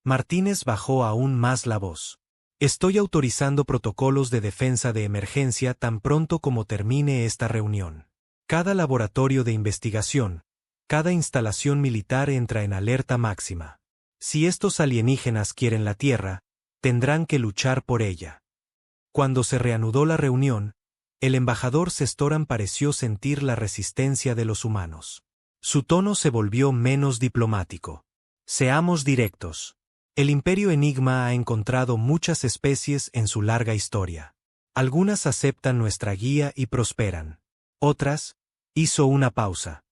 Martínez bajó aún más la voz. Estoy autorizando protocolos de defensa de emergencia tan pronto como termine esta reunión. Cada laboratorio de investigación, Cada instalación militar entra en alerta máxima. Si estos alienígenas quieren la Tierra, tendrán que luchar por ella. Cuando se reanudó la reunión, el embajador Sestoran pareció sentir la resistencia de los humanos. Su tono se volvió menos diplomático. Seamos directos. El Imperio Enigma ha encontrado muchas especies en su larga historia. Algunas aceptan nuestra guía y prosperan. Otras, hizo una pausa.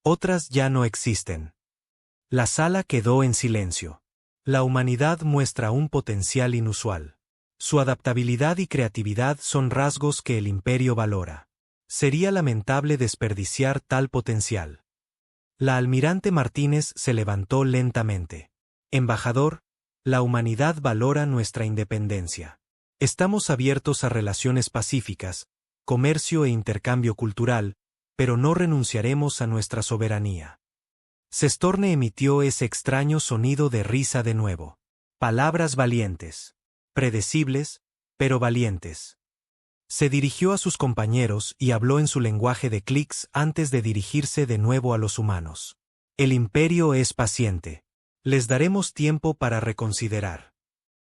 Otras ya no existen. La sala quedó en silencio. La humanidad muestra un potencial inusual. Su adaptabilidad y creatividad son rasgos que el Imperio valora. Sería lamentable desperdiciar tal potencial. La almirante Martínez se levantó lentamente. Embajador, la humanidad valora nuestra independencia. Estamos abiertos a relaciones pacíficas, comercio e intercambio cultural, pero no renunciaremos a nuestra soberanía. Sestorne emitió ese extraño sonido de risa de nuevo. Palabras valientes. Predecibles, pero valientes. Se dirigió a sus compañeros y habló en su lenguaje de clics antes de dirigirse de nuevo a los humanos. El Imperio es paciente. Les daremos tiempo para reconsiderar.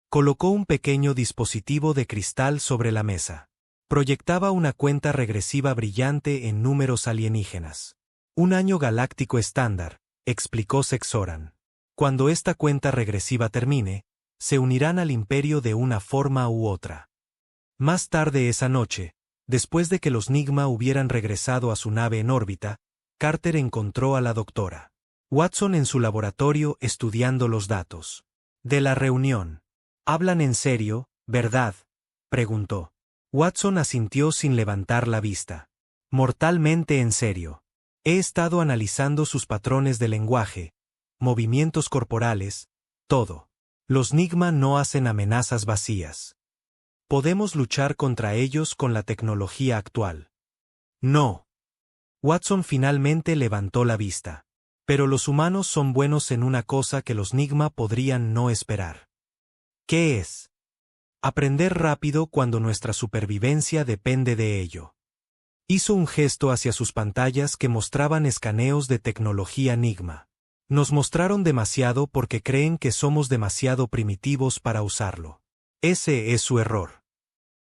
Colocó un pequeño dispositivo de cristal sobre la mesa. Proyectaba una cuenta regresiva brillante en números alienígenas. Un año galáctico estándar, explicó Sexoran. Cuando esta cuenta regresiva termine, se unirán al Imperio de una forma u otra. Más tarde esa noche, después de que los Nigma hubieran regresado a su nave en órbita, Carter encontró a la doctora Watson en su laboratorio estudiando los datos de la reunión. ¿Hablan en serio, verdad?, preguntó. Watson asintió sin levantar la vista. Mortalmente en serio. He estado analizando sus patrones de lenguaje, movimientos corporales, todo. Los Nigma no hacen amenazas vacías. Podemos luchar contra ellos con la tecnología actual. No. Watson finalmente levantó la vista. Pero los humanos son buenos en una cosa que los Nigma podrían no esperar. ¿Qué es? Aprender rápido cuando nuestra supervivencia depende de ello. Hizo un gesto hacia sus pantallas que mostraban escaneos de tecnología Nigma. Nos mostraron demasiado porque creen que somos demasiado primitivos para usarlo. Ese es su error.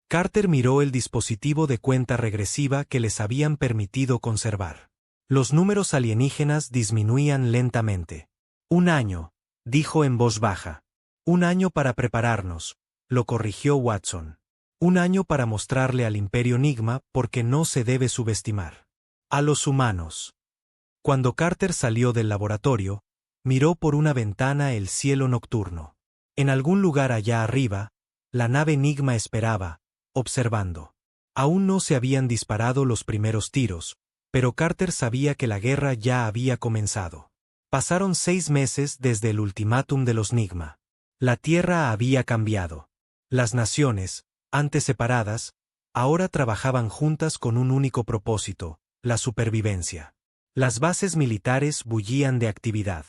Carter miró el dispositivo de cuenta regresiva que les habían permitido conservar. Los números alienígenas disminuían lentamente. 1 año, dijo en voz baja. 1 año para prepararnos, lo corrigió Watson. 1 año para mostrarle al Imperio Nigma porque no se debe subestimar a los humanos. Cuando Carter salió del laboratorio, miró por una ventana el cielo nocturno. En algún lugar allá arriba, la nave Nigma esperaba, observando. Aún no se habían disparado los primeros tiros, pero Carter sabía que la guerra ya había comenzado. Pasaron 6 meses desde el ultimátum de los Nigma. La Tierra había cambiado. Las naciones, antes separadas, ahora trabajaban juntas con un único propósito, la supervivencia. Las bases militares bullían de actividad.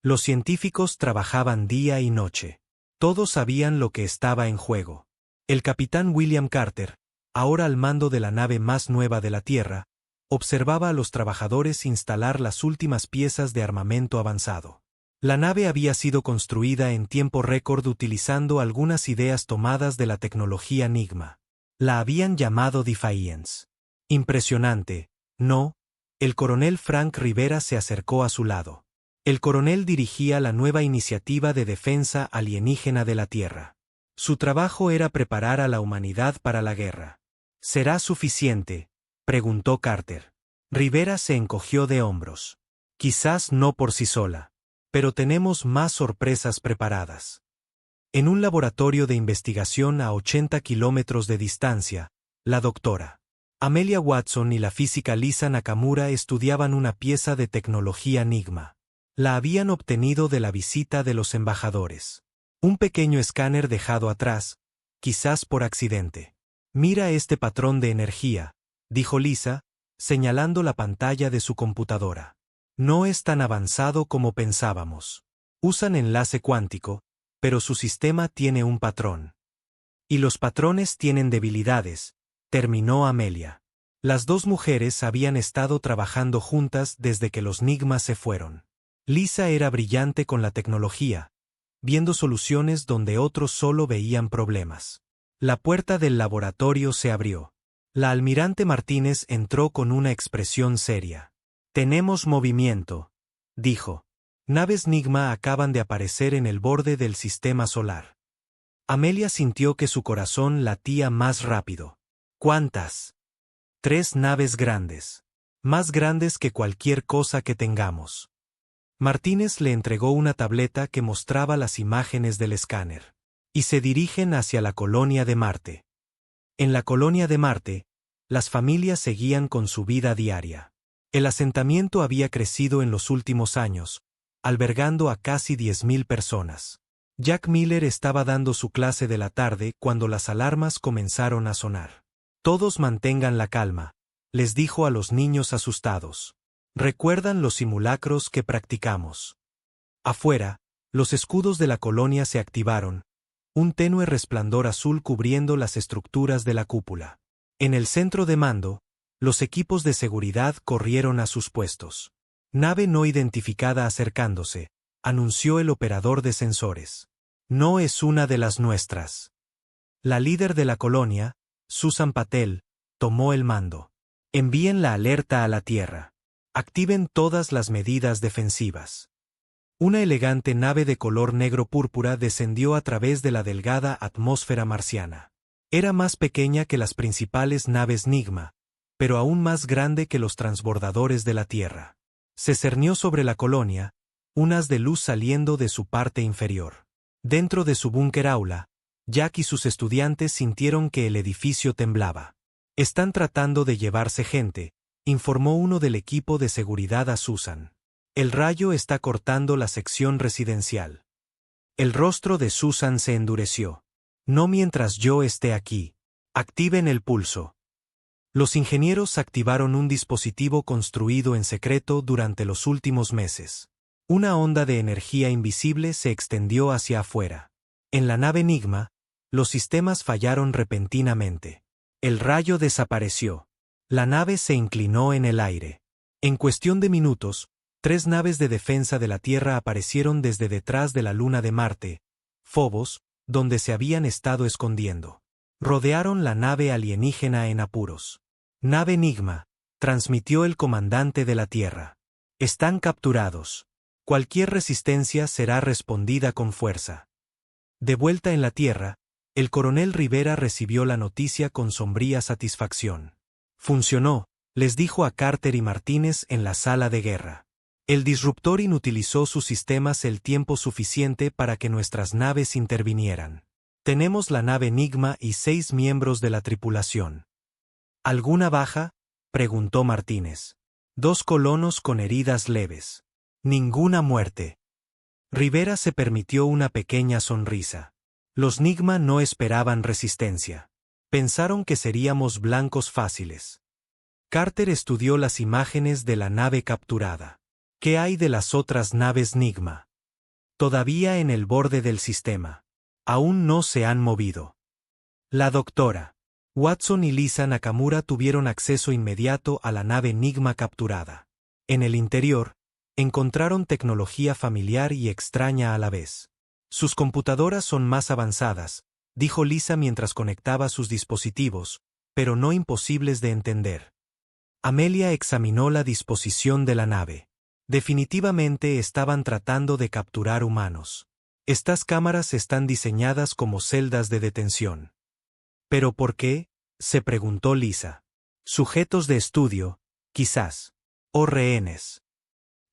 Los científicos trabajaban día y noche. Todos sabían lo que estaba en juego. El capitán William Carter, ahora al mando de la nave más nueva de la Tierra, observaba a los trabajadores instalar las últimas piezas de armamento avanzado. La nave había sido construida en tiempo récord utilizando algunas ideas tomadas de la tecnología Nigma. La habían llamado Defiance. Impresionante, ¿no? El coronel Frank Rivera se acercó a su lado. El coronel dirigía la nueva iniciativa de defensa alienígena de la Tierra. Su trabajo era preparar a la humanidad para la guerra. ¿Será suficiente?, preguntó Carter. Rivera se encogió de hombros. Quizás no por sí sola. Pero tenemos más sorpresas preparadas. En un laboratorio de investigación a 80 kilómetros de distancia, la doctora Amelia Watson y la física Lisa Nakamura estudiaban una pieza de tecnología Nigma. La habían obtenido de la visita de los embajadores. Un pequeño escáner dejado atrás, quizás por accidente. Mira este patrón de energía, dijo Lisa, señalando la pantalla de su computadora. No es tan avanzado como pensábamos. Usan enlace cuántico, pero su sistema tiene un patrón. Y los patrones tienen debilidades, terminó Amelia. Las dos mujeres habían estado trabajando juntas desde que los Nigma se fueron. Lisa era brillante con la tecnología, viendo soluciones donde otros solo veían problemas. La puerta del laboratorio se abrió. La almirante Martínez entró con una expresión seria. «Tenemos movimiento», dijo. Naves Nigma acaban de aparecer en el borde del sistema solar. Amelia sintió que su corazón latía más rápido. «¿Cuántas?» 3 naves grandes. Más grandes que cualquier cosa que tengamos. Martínez le entregó una tableta que mostraba las imágenes del escáner. Y se dirigen hacia la colonia de Marte. En la colonia de Marte, las familias seguían con su vida diaria. El asentamiento había crecido en los últimos años, albergando a casi 10.000 personas. Jack Miller estaba dando su clase de la tarde cuando las alarmas comenzaron a sonar. «Todos mantengan la calma», les dijo a los niños asustados. «¿Recuerdan los simulacros que practicamos?» Afuera, los escudos de la colonia se activaron, un tenue resplandor azul cubriendo las estructuras de la cúpula. En el centro de mando, los equipos de seguridad corrieron a sus puestos. «Nave no identificada acercándose», anunció el operador de sensores. «No es una de las nuestras». La líder de la colonia, Susan Patel, tomó el mando. «Envíen la alerta a la Tierra. Activen todas las medidas defensivas». Una elegante nave de color negro púrpura descendió a través de la delgada atmósfera marciana. Era más pequeña que las principales naves Nigma, pero aún más grande que los transbordadores de la Tierra. Se cernió sobre la colonia, un haz de luz saliendo de su parte inferior. Dentro de su búnker aula, Jack y sus estudiantes sintieron que el edificio temblaba. «Están tratando de llevarse gente», informó uno del equipo de seguridad a Susan. «El rayo está cortando la sección residencial». El rostro de Susan se endureció. «No mientras yo esté aquí. Activen el pulso». Los ingenieros activaron un dispositivo construido en secreto durante los últimos meses. Una onda de energía invisible se extendió hacia afuera. En la nave Nigma, los sistemas fallaron repentinamente. El rayo desapareció. La nave se inclinó en el aire. En cuestión de minutos, 3 naves de defensa de la Tierra aparecieron desde detrás de la luna de Marte, Phobos, donde se habían estado escondiendo. Rodearon la nave alienígena en apuros. «Nave Nigma», transmitió el comandante de la Tierra. «Están capturados. Cualquier resistencia será respondida con fuerza». De vuelta en la Tierra, el coronel Rivera recibió la noticia con sombría satisfacción. «Funcionó», les dijo a Carter y Martínez en la sala de guerra. «El disruptor inutilizó sus sistemas el tiempo suficiente para que nuestras naves intervinieran. Tenemos la nave Nigma y 6 miembros de la tripulación». «¿Alguna baja?», preguntó Martínez. 2 colonos con heridas leves. «Ninguna muerte». Rivera se permitió una pequeña sonrisa. Los Nigma no esperaban resistencia. Pensaron que seríamos blancos fáciles. Carter estudió las imágenes de la nave capturada. «¿Qué hay de las otras naves Nigma?» «Todavía en el borde del sistema. Aún no se han movido». La doctora Watson y Lisa Nakamura tuvieron acceso inmediato a la nave Nigma capturada. En el interior, encontraron tecnología familiar y extraña a la vez. «Sus computadoras son más avanzadas», dijo Lisa mientras conectaba sus dispositivos, «pero no imposibles de entender». Amelia examinó la disposición de la nave. Definitivamente estaban tratando de capturar humanos. «Estas cámaras están diseñadas como celdas de detención». «¿Pero por qué?», se preguntó Lisa. «Sujetos de estudio, quizás. O rehenes».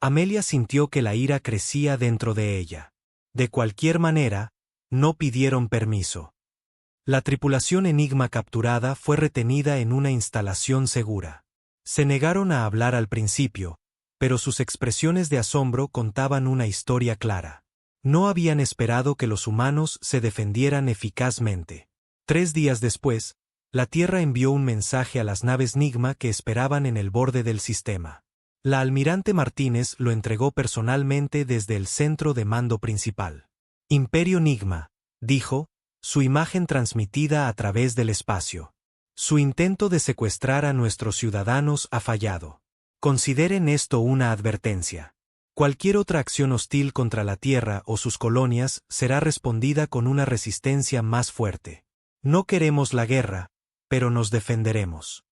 Amelia sintió que la ira crecía dentro de ella. De cualquier manera, no pidieron permiso. La tripulación Enigma capturada fue retenida en una instalación segura. Se negaron a hablar al principio, pero sus expresiones de asombro contaban una historia clara. No habían esperado que los humanos se defendieran eficazmente. 3 días después, la Tierra envió un mensaje a las naves Nigma que esperaban en el borde del sistema. La almirante Martínez lo entregó personalmente desde el centro de mando principal. «Imperio Nigma», dijo, su imagen transmitida a través del espacio. Su intento de secuestrar a nuestros ciudadanos ha fallado. Consideren esto una advertencia. Cualquier otra acción hostil contra la Tierra o sus colonias será respondida con una resistencia más fuerte. No queremos la guerra, pero nos defenderemos.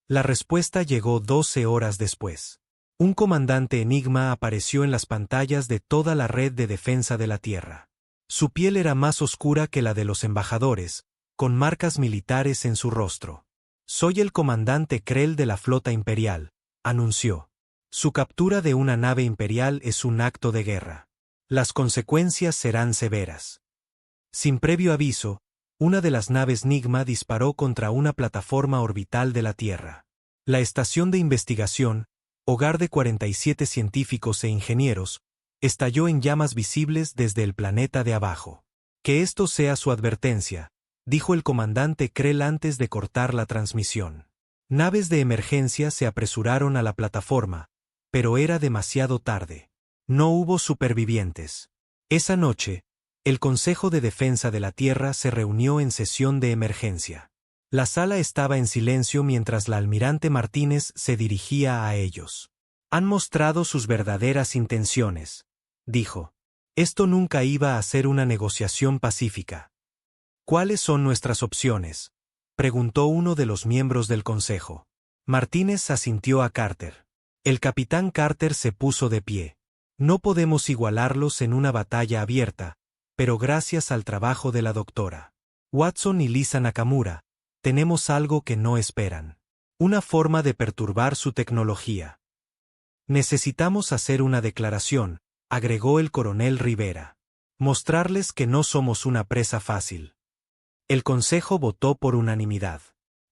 La respuesta llegó 12 horas después. Un comandante Enigma apareció en las pantallas de toda la red de defensa de la Tierra. Su piel era más oscura que la de los embajadores, con marcas militares en su rostro. «Soy el comandante Krell de la flota imperial», anunció. «Su captura de una nave imperial es un acto de guerra. Las consecuencias serán severas». Sin previo aviso, una de las naves Nigma disparó contra una plataforma orbital de la Tierra. La estación de investigación, hogar de 47 científicos e ingenieros, estalló en llamas visibles desde el planeta de abajo. «Que esto sea su advertencia», dijo el comandante Krell antes de cortar la transmisión. Naves de emergencia se apresuraron a la plataforma, pero era demasiado tarde. No hubo supervivientes. Esa noche, el Consejo de Defensa de la Tierra se reunió en sesión de emergencia. La sala estaba en silencio mientras la almirante Martínez se dirigía a ellos. «Han mostrado sus verdaderas intenciones», dijo. «Esto nunca iba a ser una negociación pacífica». «¿Cuáles son nuestras opciones?», preguntó uno de los miembros del Consejo. Martínez asintió a Carter. El capitán Carter se puso de pie. «No podemos igualarlos en una batalla abierta, pero gracias al trabajo de la doctora Watson y Lisa Nakamura, tenemos algo que no esperan. Una forma de perturbar su tecnología. Necesitamos hacer una declaración», agregó el coronel Rivera. «Mostrarles que no somos una presa fácil». El Consejo votó por unanimidad.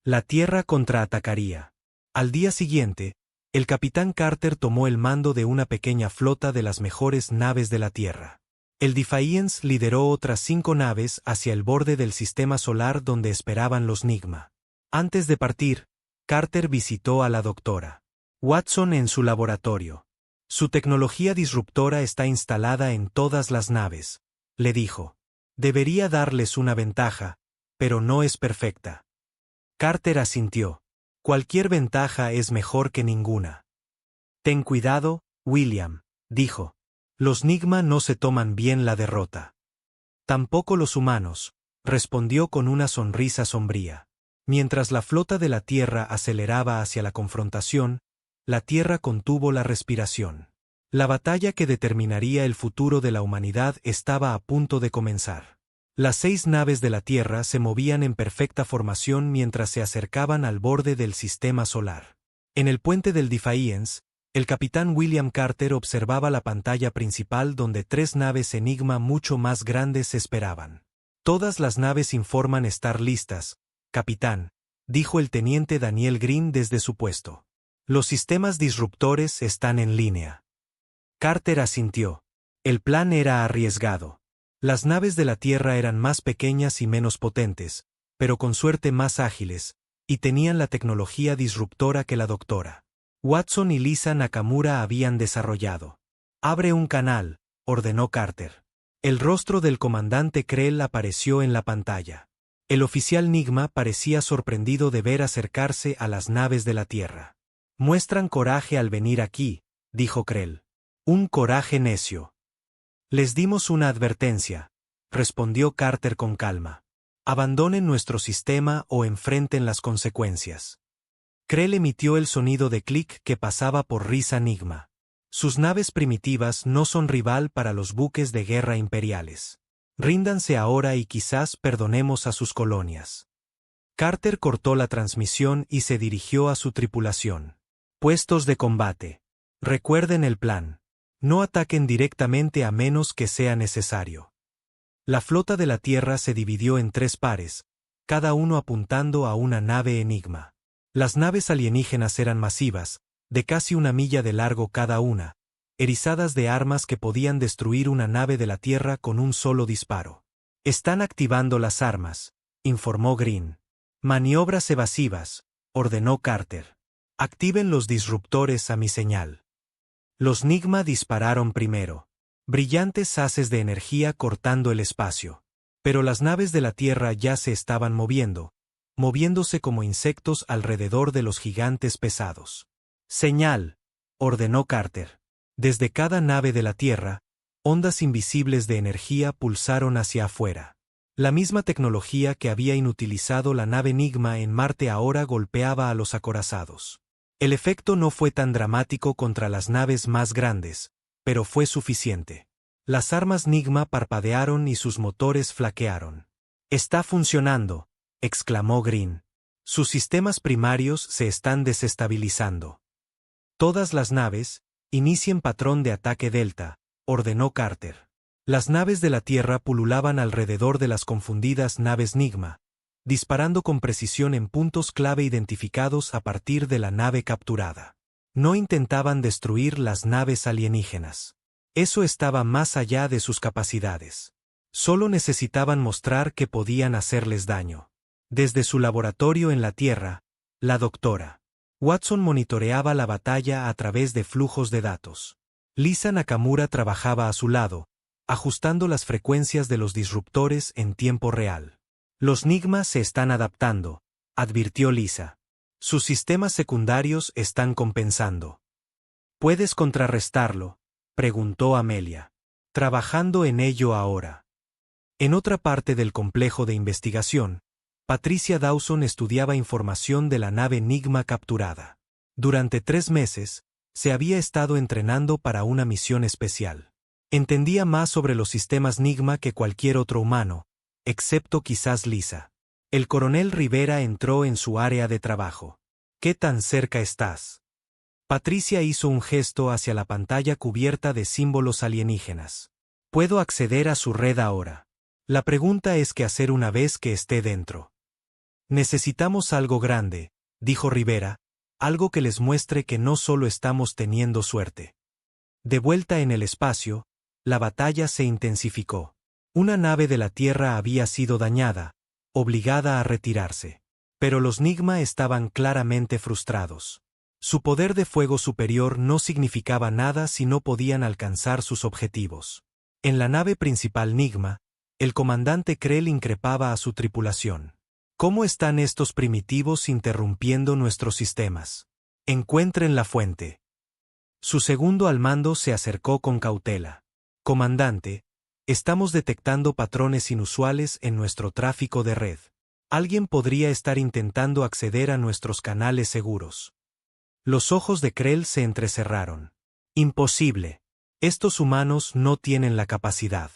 La Tierra contraatacaría. Al día siguiente, el capitán Carter tomó el mando de una pequeña flota de las mejores naves de la Tierra. El Defiance lideró otras 5 naves hacia el borde del sistema solar donde esperaban los Nigma. Antes de partir, Carter visitó a la doctora Watson en su laboratorio. «Su tecnología disruptora está instalada en todas las naves», le dijo. «Debería darles una ventaja, pero no es perfecta». Carter asintió. «Cualquier ventaja es mejor que ninguna». «Ten cuidado, William», dijo. «Los Nigma no se toman bien la derrota». «Tampoco los humanos», respondió con una sonrisa sombría. Mientras la flota de la Tierra aceleraba hacia la confrontación, la Tierra contuvo la respiración. La batalla que determinaría el futuro de la humanidad estaba a punto de comenzar. Las 6 naves de la Tierra se movían en perfecta formación mientras se acercaban al borde del sistema solar. En el puente del Defiance, el capitán William Carter observaba la pantalla principal donde 3 naves Enigma mucho más grandes esperaban. «Todas las naves informan estar listas, capitán», dijo el teniente Daniel Green desde su puesto. «Los sistemas disruptores están en línea». Carter asintió. El plan era arriesgado. Las naves de la Tierra eran más pequeñas y menos potentes, pero con suerte más ágiles, y tenían la tecnología disruptora que la doctora Watson y Lisa Nakamura habían desarrollado. «Abre un canal», ordenó Carter. El rostro del comandante Krell apareció en la pantalla. El oficial Nigma parecía sorprendido de ver acercarse a las naves de la Tierra. «Muestran coraje al venir aquí», dijo Krell. «Un coraje necio». «Les dimos una advertencia», respondió Carter con calma. «Abandonen nuestro sistema o enfrenten las consecuencias». Krell emitió el sonido de clic que pasaba por risa Nigma. «Sus naves primitivas no son rival para los buques de guerra imperiales. Ríndanse ahora y quizás perdonemos a sus colonias». Carter cortó la transmisión y se dirigió a su tripulación. «Puestos de combate. Recuerden el plan. No ataquen directamente a menos que sea necesario». La flota de la Tierra se dividió en 3 pares, cada uno apuntando a una nave Enigma. Las naves alienígenas eran masivas, de casi 1 milla de largo cada una, erizadas de armas que podían destruir una nave de la Tierra con un solo disparo. «Están activando las armas», informó Green. «Maniobras evasivas», ordenó Carter. «Activen los disruptores a mi señal». Los Nigma dispararon primero. Brillantes haces de energía cortando el espacio. Pero las naves de la Tierra ya se estaban moviendo moviéndose como insectos alrededor de los gigantes pesados. «Señal», ordenó Carter. Desde cada nave de la Tierra, ondas invisibles de energía pulsaron hacia afuera. La misma tecnología que había inutilizado la nave Enigma en Marte ahora golpeaba a los acorazados. El efecto no fue tan dramático contra las naves más grandes, pero fue suficiente. Las armas Enigma parpadearon y sus motores flaquearon. «Está funcionando», exclamó Green. «Sus sistemas primarios se están desestabilizando». «Todas las naves, inicien patrón de ataque Delta», ordenó Carter. Las naves de la Tierra pululaban alrededor de las confundidas naves Enigma, disparando con precisión en puntos clave identificados a partir de la nave capturada. No intentaban destruir las naves alienígenas. Eso estaba más allá de sus capacidades. Solo necesitaban mostrar que podían hacerles daño. Desde su laboratorio en la Tierra, la doctora Watson monitoreaba la batalla a través de flujos de datos. Lisa Nakamura trabajaba a su lado, ajustando las frecuencias de los disruptores en tiempo real. «Los Enigma se están adaptando», advirtió Lisa. «Sus sistemas secundarios están compensando». «¿Puedes contrarrestarlo?», preguntó Amelia. «Trabajando en ello ahora». En otra parte del complejo de investigación, Patricia Dawson estudiaba información de la nave Enigma capturada. Durante 3 meses, se había estado entrenando para una misión especial. Entendía más sobre los sistemas Enigma que cualquier otro humano, excepto quizás Lisa. El coronel Rivera entró en su área de trabajo. «¿Qué tan cerca estás?». Patricia hizo un gesto hacia la pantalla cubierta de símbolos alienígenas. «Puedo acceder a su red ahora. La pregunta es qué hacer una vez que esté dentro». «Necesitamos algo grande», dijo Rivera, «algo que les muestre que no solo estamos teniendo suerte». De vuelta en el espacio, la batalla se intensificó. Una nave de la Tierra había sido dañada, obligada a retirarse. Pero los Enigma estaban claramente frustrados. Su poder de fuego superior no significaba nada si no podían alcanzar sus objetivos. En la nave principal Enigma, el comandante Krell increpaba a su tripulación. «¿Cómo están estos primitivos interrumpiendo nuestros sistemas? Encuentren la fuente». Su segundo al mando se acercó con cautela. «Comandante, estamos detectando patrones inusuales en nuestro tráfico de red. Alguien podría estar intentando acceder a nuestros canales seguros». Los ojos de Krell se entrecerraron. «Imposible. Estos humanos no tienen la capacidad».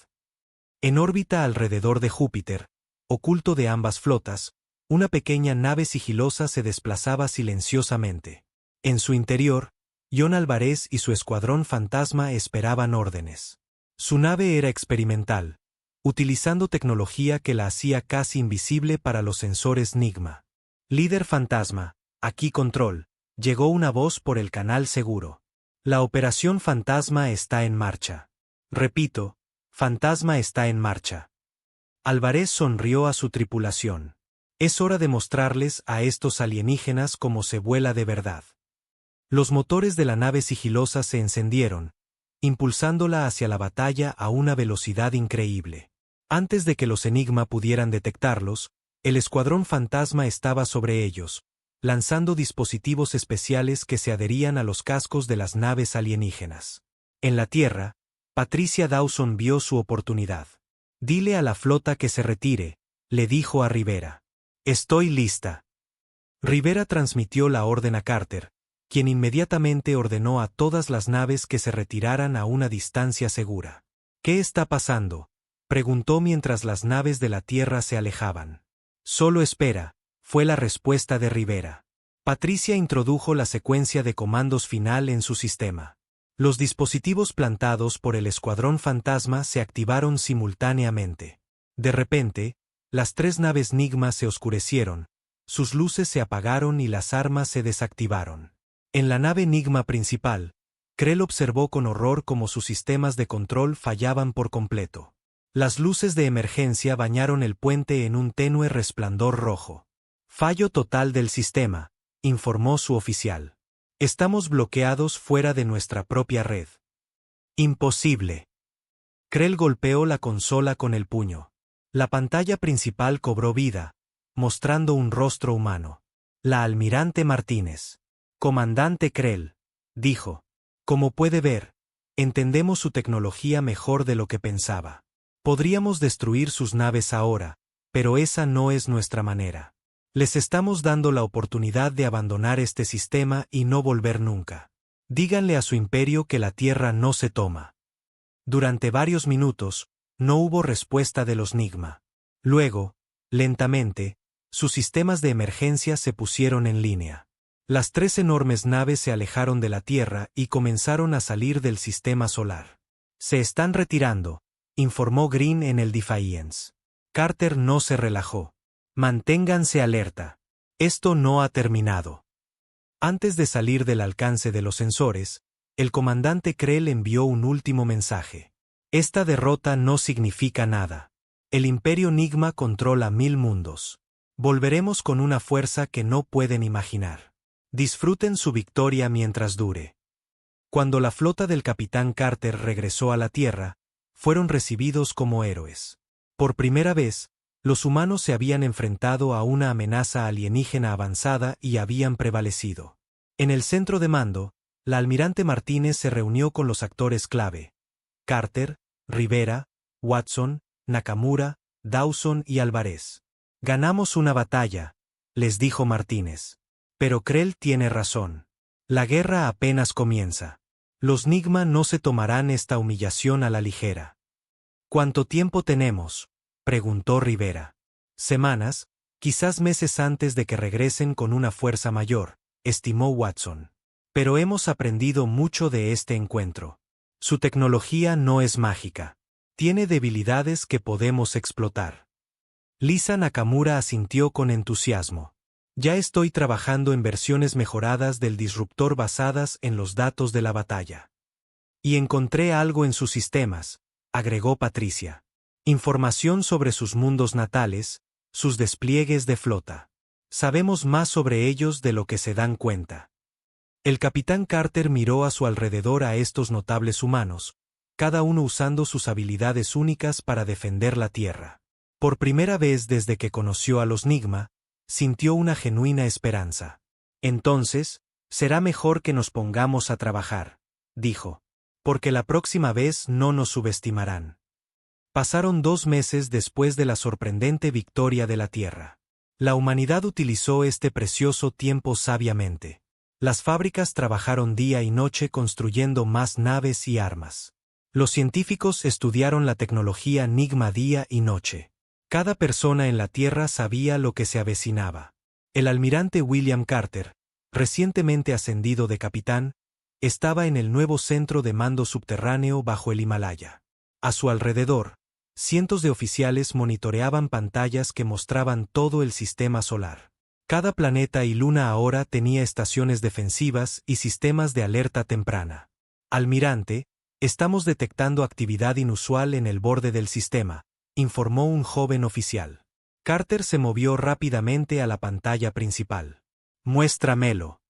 En órbita alrededor de Júpiter, oculto de ambas flotas, una pequeña nave sigilosa se desplazaba silenciosamente. En su interior, John Alvarez y su escuadrón fantasma esperaban órdenes. Su nave era experimental, utilizando tecnología que la hacía casi invisible para los sensores Enigma. «Líder fantasma, aquí control», llegó una voz por el canal seguro. «La operación fantasma está en marcha». «Repito, fantasma está en marcha». Alvarez sonrió a su tripulación. «Es hora de mostrarles a estos alienígenas cómo se vuela de verdad». Los motores de la nave sigilosa se encendieron, impulsándola hacia la batalla a una velocidad increíble. Antes de que los Enigma pudieran detectarlos, el escuadrón fantasma estaba sobre ellos, lanzando dispositivos especiales que se adherían a los cascos de las naves alienígenas. En la Tierra, Patricia Dawson vio su oportunidad. «Dile a la flota que se retire», le dijo a Rivera. «Estoy lista». Rivera transmitió la orden a Carter, quien inmediatamente ordenó a todas las naves que se retiraran a una distancia segura. «¿Qué está pasando?», preguntó mientras las naves de la Tierra se alejaban. «Solo espera», fue la respuesta de Rivera. Patricia introdujo la secuencia de comandos final en su sistema. Los dispositivos plantados por el escuadrón fantasma se activaron simultáneamente. De repente, las 3 naves Enigma se oscurecieron, sus luces se apagaron y las armas se desactivaron. En la nave Enigma principal, Krell observó con horror cómo sus sistemas de control fallaban por completo. Las luces de emergencia bañaron el puente en un tenue resplandor rojo. «Fallo total del sistema», informó su oficial. «Estamos bloqueados fuera de nuestra propia red». «Imposible». Krell golpeó la consola con el puño. La pantalla principal cobró vida, mostrando un rostro humano. La almirante Martínez. Comandante Krell, dijo. Como puede ver, entendemos su tecnología mejor de lo que pensaba. Podríamos destruir sus naves ahora, pero esa no es nuestra manera. Les estamos dando la oportunidad de abandonar este sistema y no volver nunca. Díganle a su imperio que la Tierra no se toma. Durante varios minutos, no hubo respuesta de los Nigma. Luego, lentamente, sus sistemas de emergencia se pusieron en línea. Las 3 enormes naves se alejaron de la Tierra y comenzaron a salir del sistema solar. Se están retirando, informó Green en el Defiance. Carter no se relajó. Manténganse alerta. Esto no ha terminado. Antes de salir del alcance de los sensores, el comandante Krell envió un último mensaje. Esta derrota no significa nada. El Imperio Nigma controla 1000 mundos. Volveremos con una fuerza que no pueden imaginar. Disfruten su victoria mientras dure. Cuando la flota del capitán Carter regresó a la Tierra, fueron recibidos como héroes. Por primera vez, los humanos se habían enfrentado a una amenaza alienígena avanzada y habían prevalecido. En el centro de mando, la almirante Martínez se reunió con los actores clave: Carter, Rivera, Watson, Nakamura, Dawson y Álvarez. Ganamos una batalla, les dijo Martínez. Pero Krell tiene razón. La guerra apenas comienza. Los Nigma no se tomarán esta humillación a la ligera. ¿Cuánto tiempo tenemos?, preguntó Rivera. Semanas, quizás meses antes de que regresen con una fuerza mayor, estimó Watson. Pero hemos aprendido mucho de este encuentro. Su tecnología no es mágica. Tiene debilidades que podemos explotar. Lisa Nakamura asintió con entusiasmo. Ya estoy trabajando en versiones mejoradas del disruptor basadas en los datos de la batalla. Y encontré algo en sus sistemas, agregó Patricia. Información sobre sus mundos natales, sus despliegues de flota. Sabemos más sobre ellos de lo que se dan cuenta. El capitán Carter miró a su alrededor a estos notables humanos, cada uno usando sus habilidades únicas para defender la Tierra. Por primera vez desde que conoció a los Nigma, sintió una genuina esperanza. Entonces, será mejor que nos pongamos a trabajar, dijo, porque la próxima vez no nos subestimarán. Pasaron 2 meses después de la sorprendente victoria de la Tierra. La humanidad utilizó este precioso tiempo sabiamente. Las fábricas trabajaron día y noche construyendo más naves y armas. Los científicos estudiaron la tecnología Nigma día y noche. Cada persona en la Tierra sabía lo que se avecinaba. El almirante William Carter, recientemente ascendido de capitán, estaba en el nuevo centro de mando subterráneo bajo el Himalaya. A su alrededor, cientos de oficiales monitoreaban pantallas que mostraban todo el sistema solar. Cada planeta y luna ahora tenía estaciones defensivas y sistemas de alerta temprana. Almirante, estamos detectando actividad inusual en el borde del sistema, informó un joven oficial. Carter se movió rápidamente a la pantalla principal. Muéstramelo.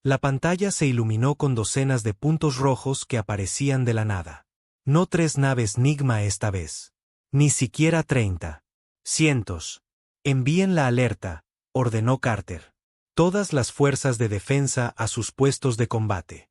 La pantalla se iluminó con docenas de puntos rojos que aparecían de la nada. No 3 naves Nigma esta vez. Ni siquiera 30. Cientos. Envíen la alerta, ordenó Carter. Todas las fuerzas de defensa a sus puestos de combate.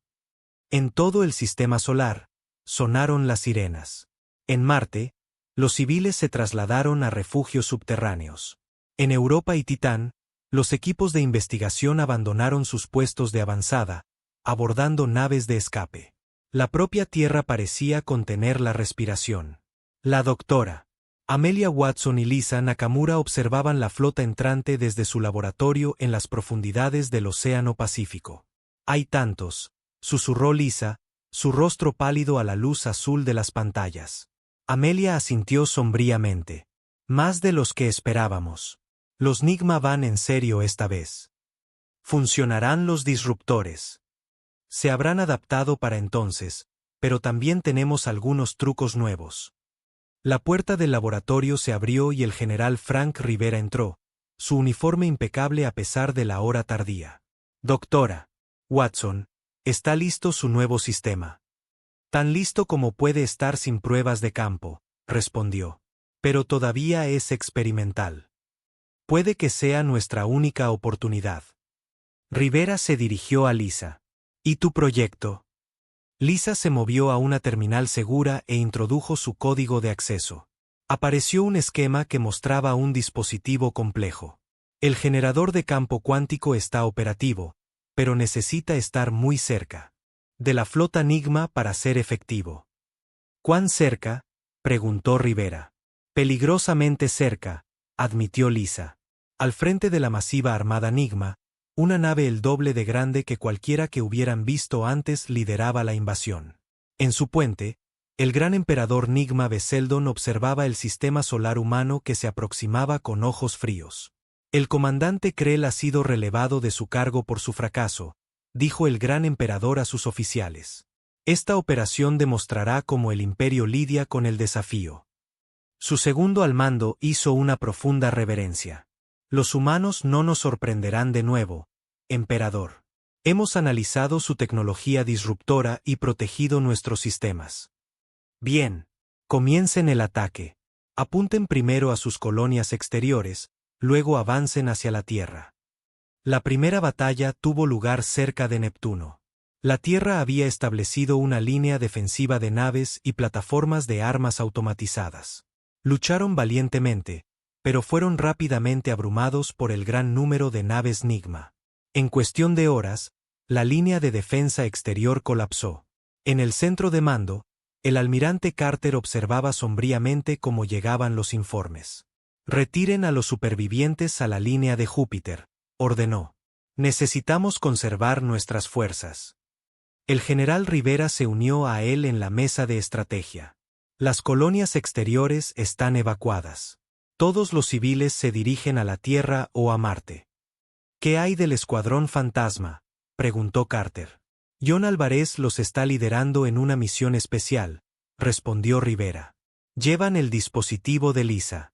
En todo el sistema solar, sonaron las sirenas. En Marte, los civiles se trasladaron a refugios subterráneos. En Europa y Titán, los equipos de investigación abandonaron sus puestos de avanzada, abordando naves de escape. La propia Tierra parecía contener la respiración. La doctora Amelia Watson y Lisa Nakamura observaban la flota entrante desde su laboratorio en las profundidades del Océano Pacífico. «Hay tantos», susurró Lisa, su rostro pálido a la luz azul de las pantallas. Amelia asintió sombríamente. «Más de los que esperábamos. Los Nigma van en serio esta vez. Funcionarán los disruptores. Se habrán adaptado para entonces, pero también tenemos algunos trucos nuevos». La puerta del laboratorio se abrió y el general Frank Rivera entró, su uniforme impecable a pesar de la hora tardía. «Doctora Watson, está listo su nuevo sistema». «Tan listo como puede estar sin pruebas de campo», respondió. «Pero todavía es experimental». Puede que sea nuestra única oportunidad. Rivera se dirigió a Lisa. ¿Y tu proyecto? Lisa se movió a una terminal segura e introdujo su código de acceso. Apareció un esquema que mostraba un dispositivo complejo. El generador de campo cuántico está operativo, pero necesita estar muy cerca de la flota Enigma para ser efectivo. ¿Cuán cerca?, preguntó Rivera. Peligrosamente cerca, admitió Lisa. Al frente de la masiva armada Enigma, una nave el doble de grande que cualquiera que hubieran visto antes lideraba la invasión. En su puente, el gran emperador Nigma Beseldon observaba el sistema solar humano que se aproximaba con ojos fríos. El comandante Krell ha sido relevado de su cargo por su fracaso, dijo el gran emperador a sus oficiales. Esta operación demostrará cómo el imperio lidia con el desafío. Su segundo al mando hizo una profunda reverencia. Los humanos no nos sorprenderán de nuevo, emperador. Hemos analizado su tecnología disruptora y protegido nuestros sistemas. Bien, comiencen el ataque. Apunten primero a sus colonias exteriores, luego avancen hacia la Tierra. La primera batalla tuvo lugar cerca de Neptuno. La Tierra había establecido una línea defensiva de naves y plataformas de armas automatizadas. Lucharon valientemente, pero fueron rápidamente abrumados por el gran número de naves Enigma. En cuestión de horas, la línea de defensa exterior colapsó. En el centro de mando, el almirante Carter observaba sombríamente cómo llegaban los informes. Retiren a los supervivientes a la línea de Júpiter, ordenó. Necesitamos conservar nuestras fuerzas. El general Rivera se unió a él en la mesa de estrategia. Las colonias exteriores están evacuadas. Todos los civiles se dirigen a la Tierra o a Marte. ¿Qué hay del Escuadrón Fantasma?, preguntó Carter. John Álvarez los está liderando en una misión especial, respondió Rivera. Llevan el dispositivo de Lisa.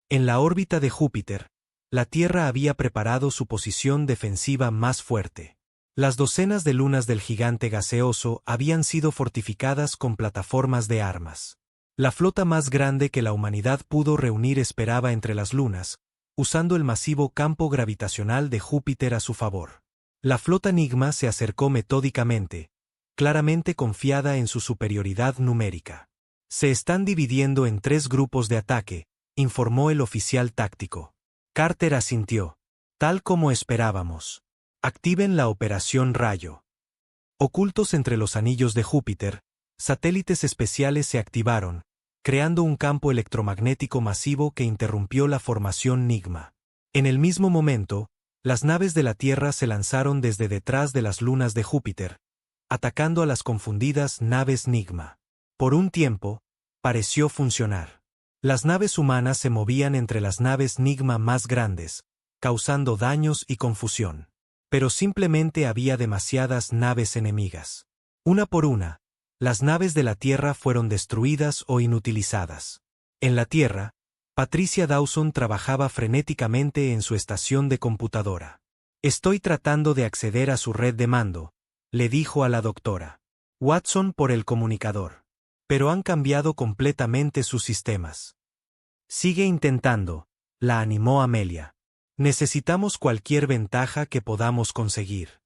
En la órbita de Júpiter, la Tierra había preparado su posición defensiva más fuerte. Las docenas de lunas del gigante gaseoso habían sido fortificadas con plataformas de armas. La flota más grande que la humanidad pudo reunir esperaba entre las lunas, usando el masivo campo gravitacional de Júpiter a su favor. La flota Enigma se acercó metódicamente, claramente confiada en su superioridad numérica. Se están dividiendo en 3 grupos de ataque, informó el oficial táctico. Carter asintió. Tal como esperábamos. Activen la Operación Rayo. Ocultos entre los anillos de Júpiter, satélites especiales se activaron, creando un campo electromagnético masivo que interrumpió la formación Enigma. En el mismo momento, las naves de la Tierra se lanzaron desde detrás de las lunas de Júpiter, atacando a las confundidas naves Enigma. Por un tiempo, pareció funcionar. Las naves humanas se movían entre las naves Enigma más grandes, causando daños y confusión. Pero simplemente había demasiadas naves enemigas. Una por una, las naves de la Tierra fueron destruidas o inutilizadas. En la Tierra, Patricia Dawson trabajaba frenéticamente en su estación de computadora. Estoy tratando de acceder a su red de mando, le dijo a la doctora Watson por el comunicador. Pero han cambiado completamente sus sistemas. Sigue intentando, la animó Amelia. Necesitamos cualquier ventaja que podamos conseguir.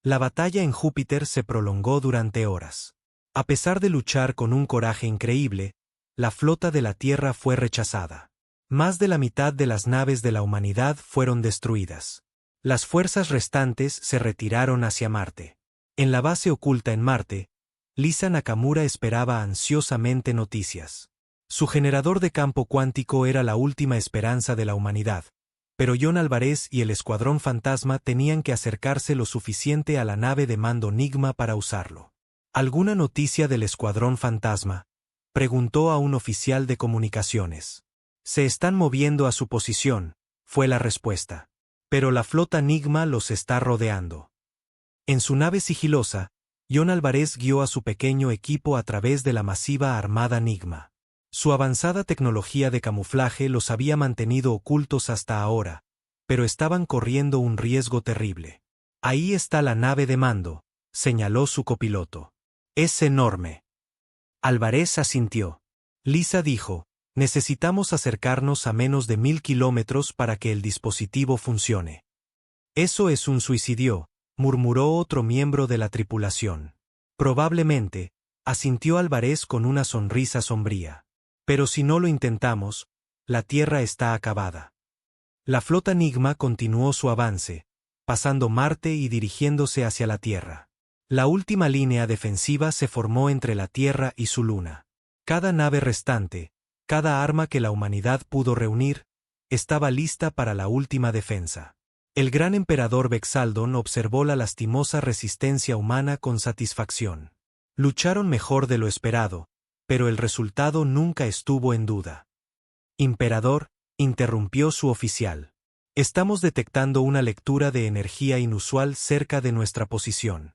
La batalla en Júpiter se prolongó durante horas. A pesar de luchar con un coraje increíble, la flota de la Tierra fue rechazada. Más de la mitad de las naves de la humanidad fueron destruidas. Las fuerzas restantes se retiraron hacia Marte. En la base oculta en Marte, Lisa Nakamura esperaba ansiosamente noticias. Su generador de campo cuántico era la última esperanza de la humanidad, pero John Álvarez y el Escuadrón Fantasma tenían que acercarse lo suficiente a la nave de mando Enigma para usarlo. ¿Alguna noticia del Escuadrón Fantasma?, preguntó a un oficial de comunicaciones. Se están moviendo a su posición, fue la respuesta. Pero la flota Enigma los está rodeando. En su nave sigilosa, John Álvarez guió a su pequeño equipo a través de la masiva armada Enigma. Su avanzada tecnología de camuflaje los había mantenido ocultos hasta ahora, pero estaban corriendo un riesgo terrible. Ahí está la nave de mando, señaló su copiloto. Es enorme. Álvarez asintió. Lisa dijo, Necesitamos acercarnos a menos de 1000 kilómetros para que el dispositivo funcione. Eso es un suicidio, murmuró otro miembro de la tripulación. Probablemente, asintió Álvarez con una sonrisa sombría. Pero si no lo intentamos, la Tierra está acabada. La flota Enigma continuó su avance, pasando Marte y dirigiéndose hacia la Tierra. La última línea defensiva se formó entre la Tierra y su luna. Cada nave restante, cada arma que la humanidad pudo reunir, estaba lista para la última defensa. El gran emperador Bexaldon observó la lastimosa resistencia humana con satisfacción. Lucharon mejor de lo esperado, pero el resultado nunca estuvo en duda. Emperador, interrumpió su oficial. Estamos detectando una lectura de energía inusual cerca de nuestra posición.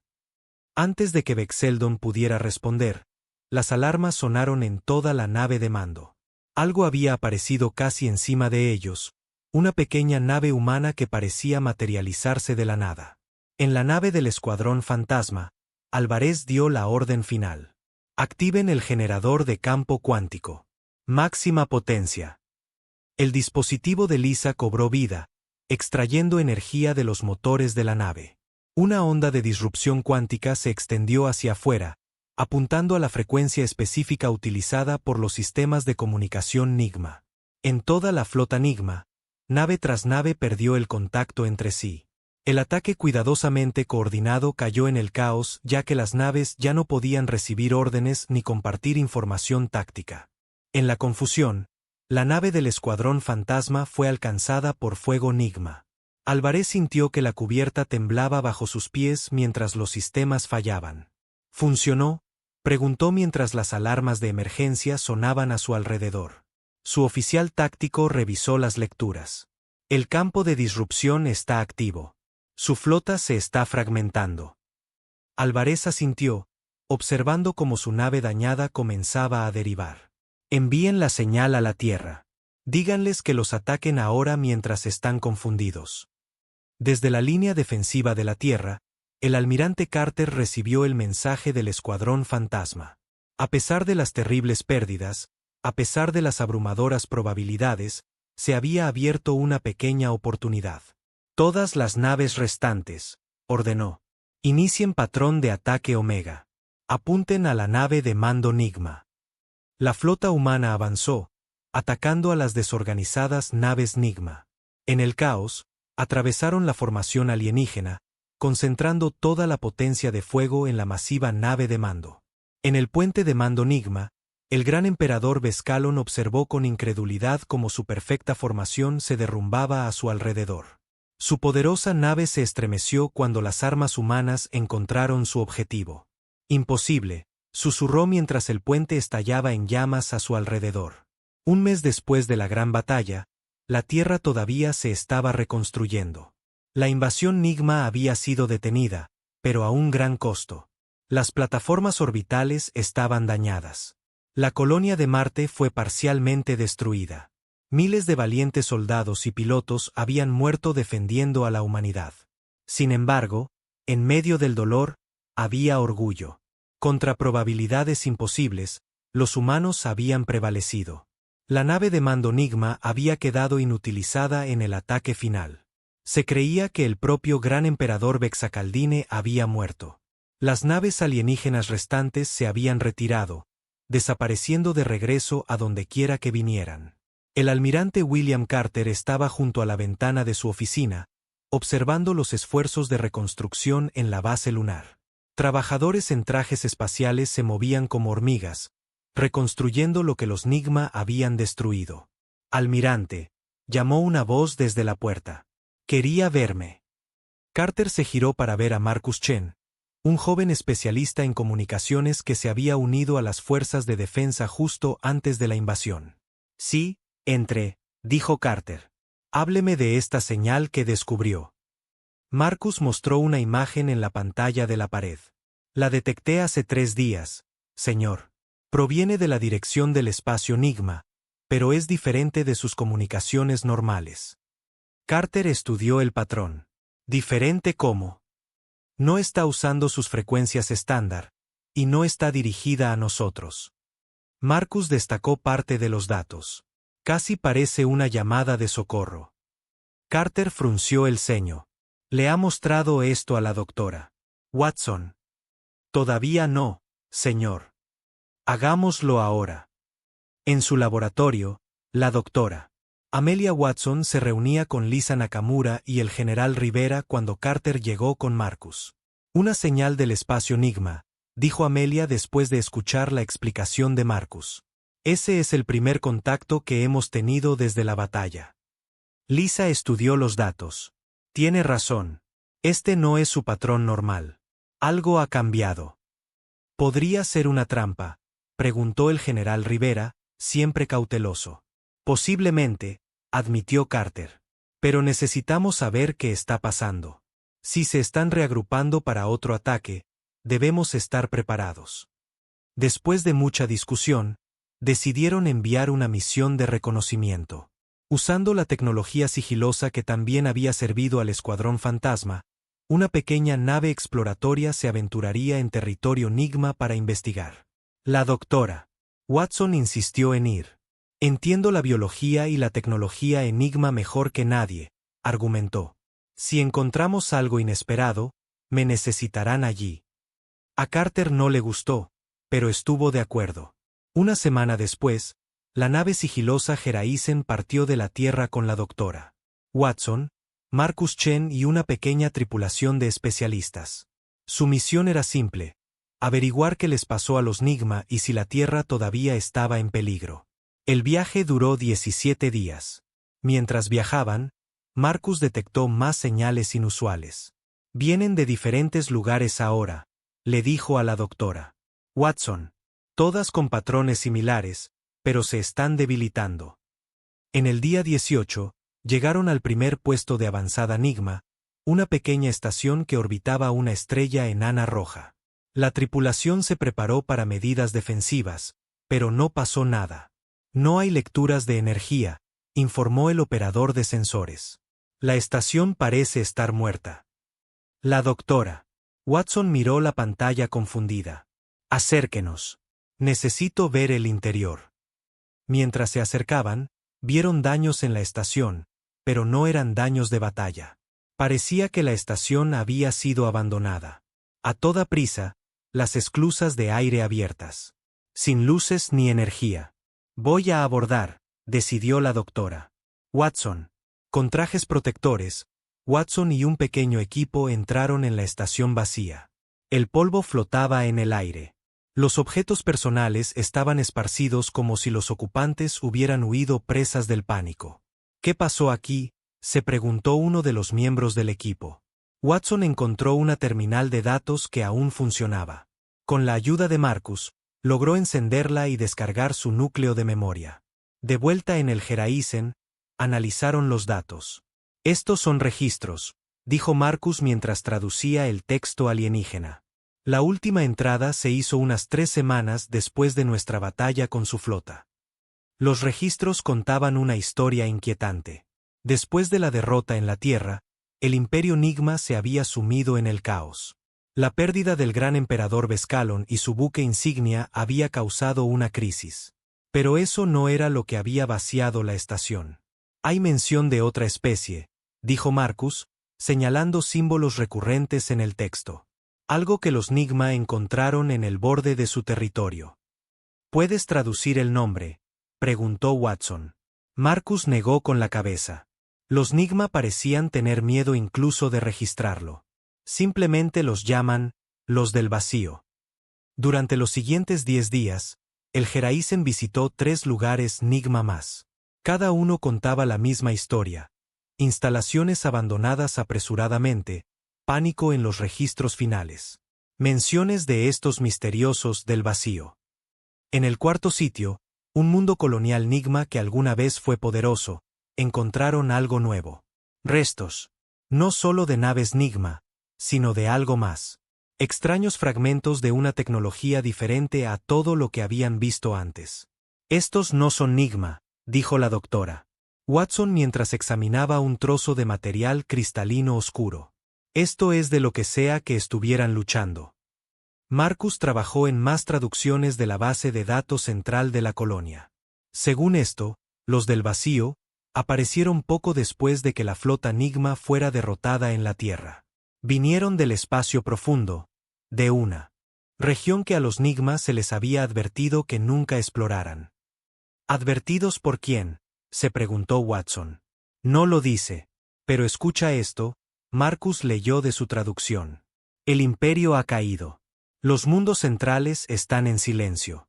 Antes de que Bexaldon pudiera responder, las alarmas sonaron en toda la nave de mando. Algo había aparecido casi encima de ellos, una pequeña nave humana que parecía materializarse de la nada. En la nave del Escuadrón Fantasma, Álvarez dio la orden final. Activen el generador de campo cuántico. Máxima potencia. El dispositivo de Lisa cobró vida, extrayendo energía de los motores de la nave. Una onda de disrupción cuántica se extendió hacia afuera, apuntando a la frecuencia específica utilizada por los sistemas de comunicación Enigma. En toda la flota Enigma, nave tras nave perdió el contacto entre sí. El ataque cuidadosamente coordinado cayó en el caos ya que las naves ya no podían recibir órdenes ni compartir información táctica. En la confusión, la nave del Escuadrón Fantasma fue alcanzada por fuego Enigma. Álvarez sintió que la cubierta temblaba bajo sus pies mientras los sistemas fallaban. ¿Funcionó?, preguntó mientras las alarmas de emergencia sonaban a su alrededor. Su oficial táctico revisó las lecturas. El campo de disrupción está activo. Su flota se está fragmentando. Álvarez asintió, observando cómo su nave dañada comenzaba a derivar. Envíen la señal a la Tierra. Díganles que los ataquen ahora mientras están confundidos. Desde la línea defensiva de la Tierra, el almirante Carter recibió el mensaje del Escuadrón Fantasma. A pesar de las terribles pérdidas, a pesar de las abrumadoras probabilidades, se había abierto una pequeña oportunidad. Todas las naves restantes, ordenó. Inicien patrón de ataque Omega. Apunten a la nave de mando Enigma. La flota humana avanzó, atacando a las desorganizadas naves Enigma. En el caos, atravesaron la formación alienígena, concentrando toda la potencia de fuego en la masiva nave de mando. En el puente de mando Enigma, el gran emperador Bexaldon observó con incredulidad cómo su perfecta formación se derrumbaba a su alrededor. Su poderosa nave se estremeció cuando las armas humanas encontraron su objetivo. Imposible, susurró mientras el puente estallaba en llamas a su alrededor. Un mes después de la gran batalla, la Tierra todavía se estaba reconstruyendo. La invasión Enigma había sido detenida, pero a un gran costo. Las plataformas orbitales estaban dañadas. La colonia de Marte fue parcialmente destruida. Miles de valientes soldados y pilotos habían muerto defendiendo a la humanidad. Sin embargo, en medio del dolor, había orgullo. Contra probabilidades imposibles, los humanos habían prevalecido. La nave de mando Enigma había quedado inutilizada en el ataque final. Se creía que el propio gran emperador Bexaldine había muerto. Las naves alienígenas restantes se habían retirado, desapareciendo de regreso a donde quiera que vinieran. El almirante William Carter estaba junto a la ventana de su oficina, observando los esfuerzos de reconstrucción en la base lunar. Trabajadores en trajes espaciales se movían como hormigas, reconstruyendo lo que los Enigma habían destruido. Almirante, llamó una voz desde la puerta. Quería verme. Carter se giró para ver a Marcus Chen, un joven especialista en comunicaciones que se había unido a las fuerzas de defensa justo antes de la invasión. Sí, entre, dijo Carter. Hábleme de esta señal que descubrió. Marcus mostró una imagen en la pantalla de la pared. La detecté hace 3 días, señor. Proviene de la dirección del espacio Enigma, pero es diferente de sus comunicaciones normales. Carter estudió el patrón. ¿Diferente cómo? No está usando sus frecuencias estándar, y no está dirigida a nosotros. Marcus destacó parte de los datos. Casi parece una llamada de socorro. Carter frunció el ceño. Le ha mostrado esto a la doctora Watson. Todavía no, señor. Hagámoslo ahora. En su laboratorio, la doctora Amelia Watson se reunía con Lisa Nakamura y el general Rivera cuando Carter llegó con Marcus. Una señal del espacio Enigma, dijo Amelia después de escuchar la explicación de Marcus. Ese es el primer contacto que hemos tenido desde la batalla. Lisa estudió los datos. Tiene razón. Este no es su patrón normal. Algo ha cambiado. ¿Podría ser una trampa?, preguntó el general Rivera, siempre cauteloso. Posiblemente, admitió Carter. Pero necesitamos saber qué está pasando. Si se están reagrupando para otro ataque, debemos estar preparados. Después de mucha discusión, decidieron enviar una misión de reconocimiento. Usando la tecnología sigilosa que también había servido al Escuadrón Fantasma, una pequeña nave exploratoria se aventuraría en territorio Enigma para investigar. La doctora Watson insistió en ir. Entiendo la biología y la tecnología Enigma mejor que nadie, argumentó. Si encontramos algo inesperado, me necesitarán allí. A Carter no le gustó, pero estuvo de acuerdo. Una semana después, la nave sigilosa Geraisen partió de la Tierra con la doctora Watson, Marcus Chen y una pequeña tripulación de especialistas. Su misión era simple: averiguar qué les pasó a los Enigma y si la Tierra todavía estaba en peligro. El viaje duró 17 días. Mientras viajaban, Marcus detectó más señales inusuales. Vienen de diferentes lugares ahora, le dijo a la doctora Watson. Todas con patrones similares, pero se están debilitando. En el día 18, llegaron al primer puesto de avanzada Enigma, una pequeña estación que orbitaba una estrella enana roja. La tripulación se preparó para medidas defensivas, pero no pasó nada. No hay lecturas de energía, informó el operador de sensores. La estación parece estar muerta. La doctora Watson miró la pantalla confundida. Acérquenos. Necesito ver el interior. Mientras se acercaban, vieron daños en la estación, pero no eran daños de batalla. Parecía que la estación había sido abandonada. A toda prisa, las esclusas de aire abiertas. Sin luces ni energía. Voy a abordar, decidió la doctora Watson. Con trajes protectores, Watson y un pequeño equipo entraron en la estación vacía. El polvo flotaba en el aire. Los objetos personales estaban esparcidos como si los ocupantes hubieran huido presas del pánico. ¿Qué pasó aquí?, se preguntó uno de los miembros del equipo. Watson encontró una terminal de datos que aún funcionaba. Con la ayuda de Marcus, logró encenderla y descargar su núcleo de memoria. De vuelta en el Geraisen, analizaron los datos. Estos son registros, dijo Marcus mientras traducía el texto alienígena. La última entrada se hizo unas 3 semanas después de nuestra batalla con su flota. Los registros contaban una historia inquietante. Después de la derrota en la Tierra, el Imperio Enigma se había sumido en el caos. La pérdida del gran emperador Vescalon y su buque insignia había causado una crisis. Pero eso no era lo que había vaciado la estación. Hay mención de otra especie, dijo Marcus, señalando símbolos recurrentes en el texto. Algo que los Enigma encontraron en el borde de su territorio. ¿Puedes traducir el nombre?, preguntó Watson. Marcus negó con la cabeza. Los Enigma parecían tener miedo incluso de registrarlo. Simplemente los llaman los del vacío. Durante los siguientes 10 días, el Geraisen visitó 3 lugares Enigma más. Cada uno contaba la misma historia. Instalaciones abandonadas apresuradamente, pánico en los registros finales. Menciones de estos misteriosos del vacío. En el cuarto sitio, un mundo colonial Enigma que alguna vez fue poderoso, encontraron algo nuevo. Restos. No solo de naves Enigma, sino de algo más. Extraños fragmentos de una tecnología diferente a todo lo que habían visto antes. Estos no son Enigma, dijo la doctora Watson mientras examinaba un trozo de material cristalino oscuro. Esto es de lo que sea que estuvieran luchando. Marcus trabajó en más traducciones de la base de datos central de la colonia. Según esto, los del vacío aparecieron poco después de que la flota Nigma fuera derrotada en la Tierra. Vinieron del espacio profundo, de una región que a los Nigma se les había advertido que nunca exploraran. ¿Advertidos por quién?, se preguntó Watson. No lo dice, pero escucha esto. Marcus leyó de su traducción. El imperio ha caído. Los mundos centrales están en silencio.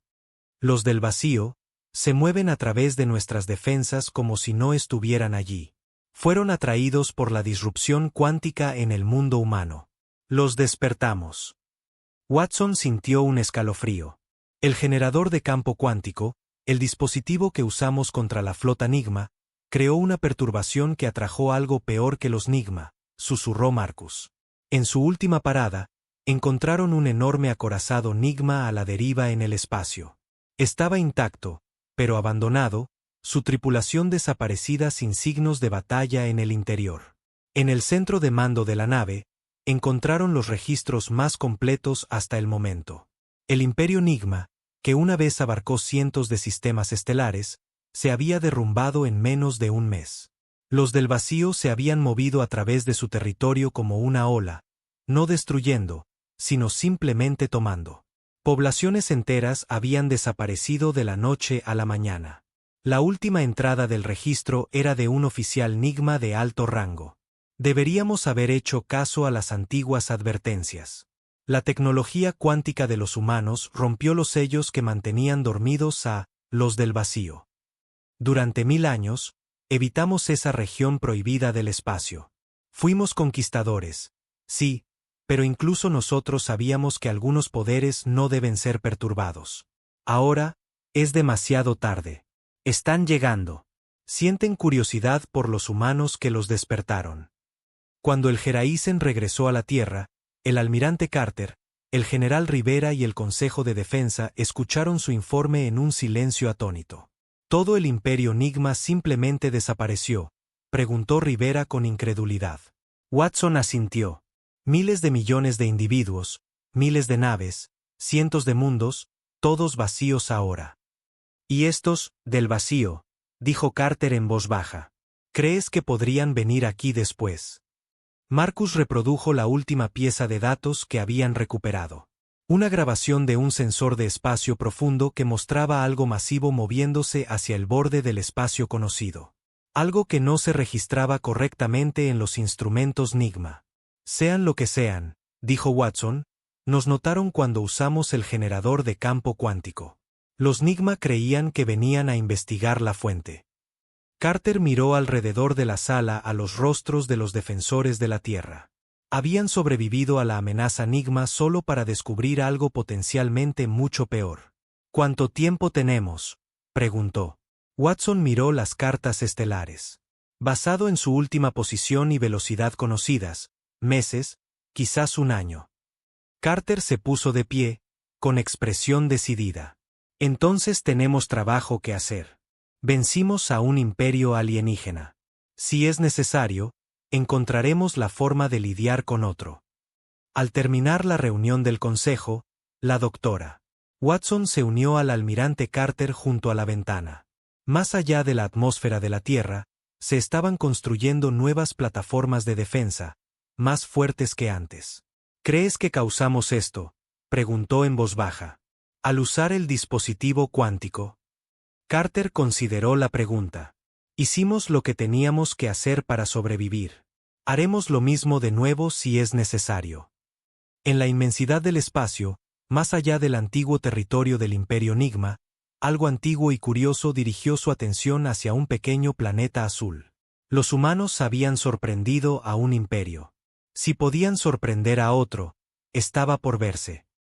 Los del vacío se mueven a través de nuestras defensas como si no estuvieran allí. Fueron atraídos por la disrupción cuántica en el mundo humano. Los despertamos. Watson sintió un escalofrío. El generador de campo cuántico, el dispositivo que usamos contra la flota Nigma, creó una perturbación que atrajo algo peor que los Nigma, susurró Marcus. En su última parada, encontraron un enorme acorazado Nigma a la deriva en el espacio. Estaba intacto, pero abandonado, su tripulación desaparecida sin signos de batalla en el interior. En el centro de mando de la nave, encontraron los registros más completos hasta el momento. El imperio Nigma, que una vez abarcó cientos de sistemas estelares, se había derrumbado en menos de un mes. Los del vacío se habían movido a través de su territorio como una ola, no destruyendo, sino simplemente tomando. Poblaciones enteras habían desaparecido de la noche a la mañana. La última entrada del registro era de un oficial Nigma de alto rango. Deberíamos haber hecho caso a las antiguas advertencias. La tecnología cuántica de los humanos rompió los sellos que mantenían dormidos a los del vacío. Durante 1000 años, evitamos esa región prohibida del espacio. Fuimos conquistadores, sí, pero incluso nosotros sabíamos que algunos poderes no deben ser perturbados. Ahora, es demasiado tarde. Están llegando. Sienten curiosidad por los humanos que los despertaron. Cuando el Geraisen regresó a la Tierra, el almirante Carter, el general Rivera y el Consejo de Defensa escucharon su informe en un silencio atónito. ¿Todo el imperio Nigma simplemente desapareció?, preguntó Rivera con incredulidad. Watson asintió. Miles de millones de individuos, miles de naves, cientos de mundos, todos vacíos ahora. Y estos, del vacío, dijo Carter en voz baja. ¿Crees que podrían venir aquí después? Marcus reprodujo la última pieza de datos que habían recuperado. Una grabación de un sensor de espacio profundo que mostraba algo masivo moviéndose hacia el borde del espacio conocido. Algo que no se registraba correctamente en los instrumentos Nigma. Sean lo que sean, dijo Watson, nos notaron cuando usamos el generador de campo cuántico. Los Nigma creían que venían a investigar la fuente. Carter miró alrededor de la sala a los rostros de los defensores de la Tierra. Habían sobrevivido a la amenaza Nigma solo para descubrir algo potencialmente mucho peor. ¿Cuánto tiempo tenemos?, preguntó. Watson miró las cartas estelares. Basado en su última posición y velocidad conocidas, meses, quizás un año. Carter se puso de pie, con expresión decidida. Entonces tenemos trabajo que hacer. Vencimos a un imperio alienígena. Si es necesario, encontraremos la forma de lidiar con otro. Al terminar la reunión del consejo, la doctora Watson se unió al almirante Carter junto a la ventana. Más allá de la atmósfera de la Tierra, se estaban construyendo nuevas plataformas de defensa, más fuertes que antes. ¿Crees que causamos esto?, preguntó en voz baja. Al usar el dispositivo cuántico. Carter consideró la pregunta. Hicimos lo que teníamos que hacer para sobrevivir. Haremos lo mismo de nuevo si es necesario. En la inmensidad del espacio, más allá del antiguo territorio del Imperio Nigma, algo antiguo y curioso dirigió su atención hacia un pequeño planeta azul. Los humanos habían sorprendido a un imperio. Si podían sorprender a otro, estaba por verse.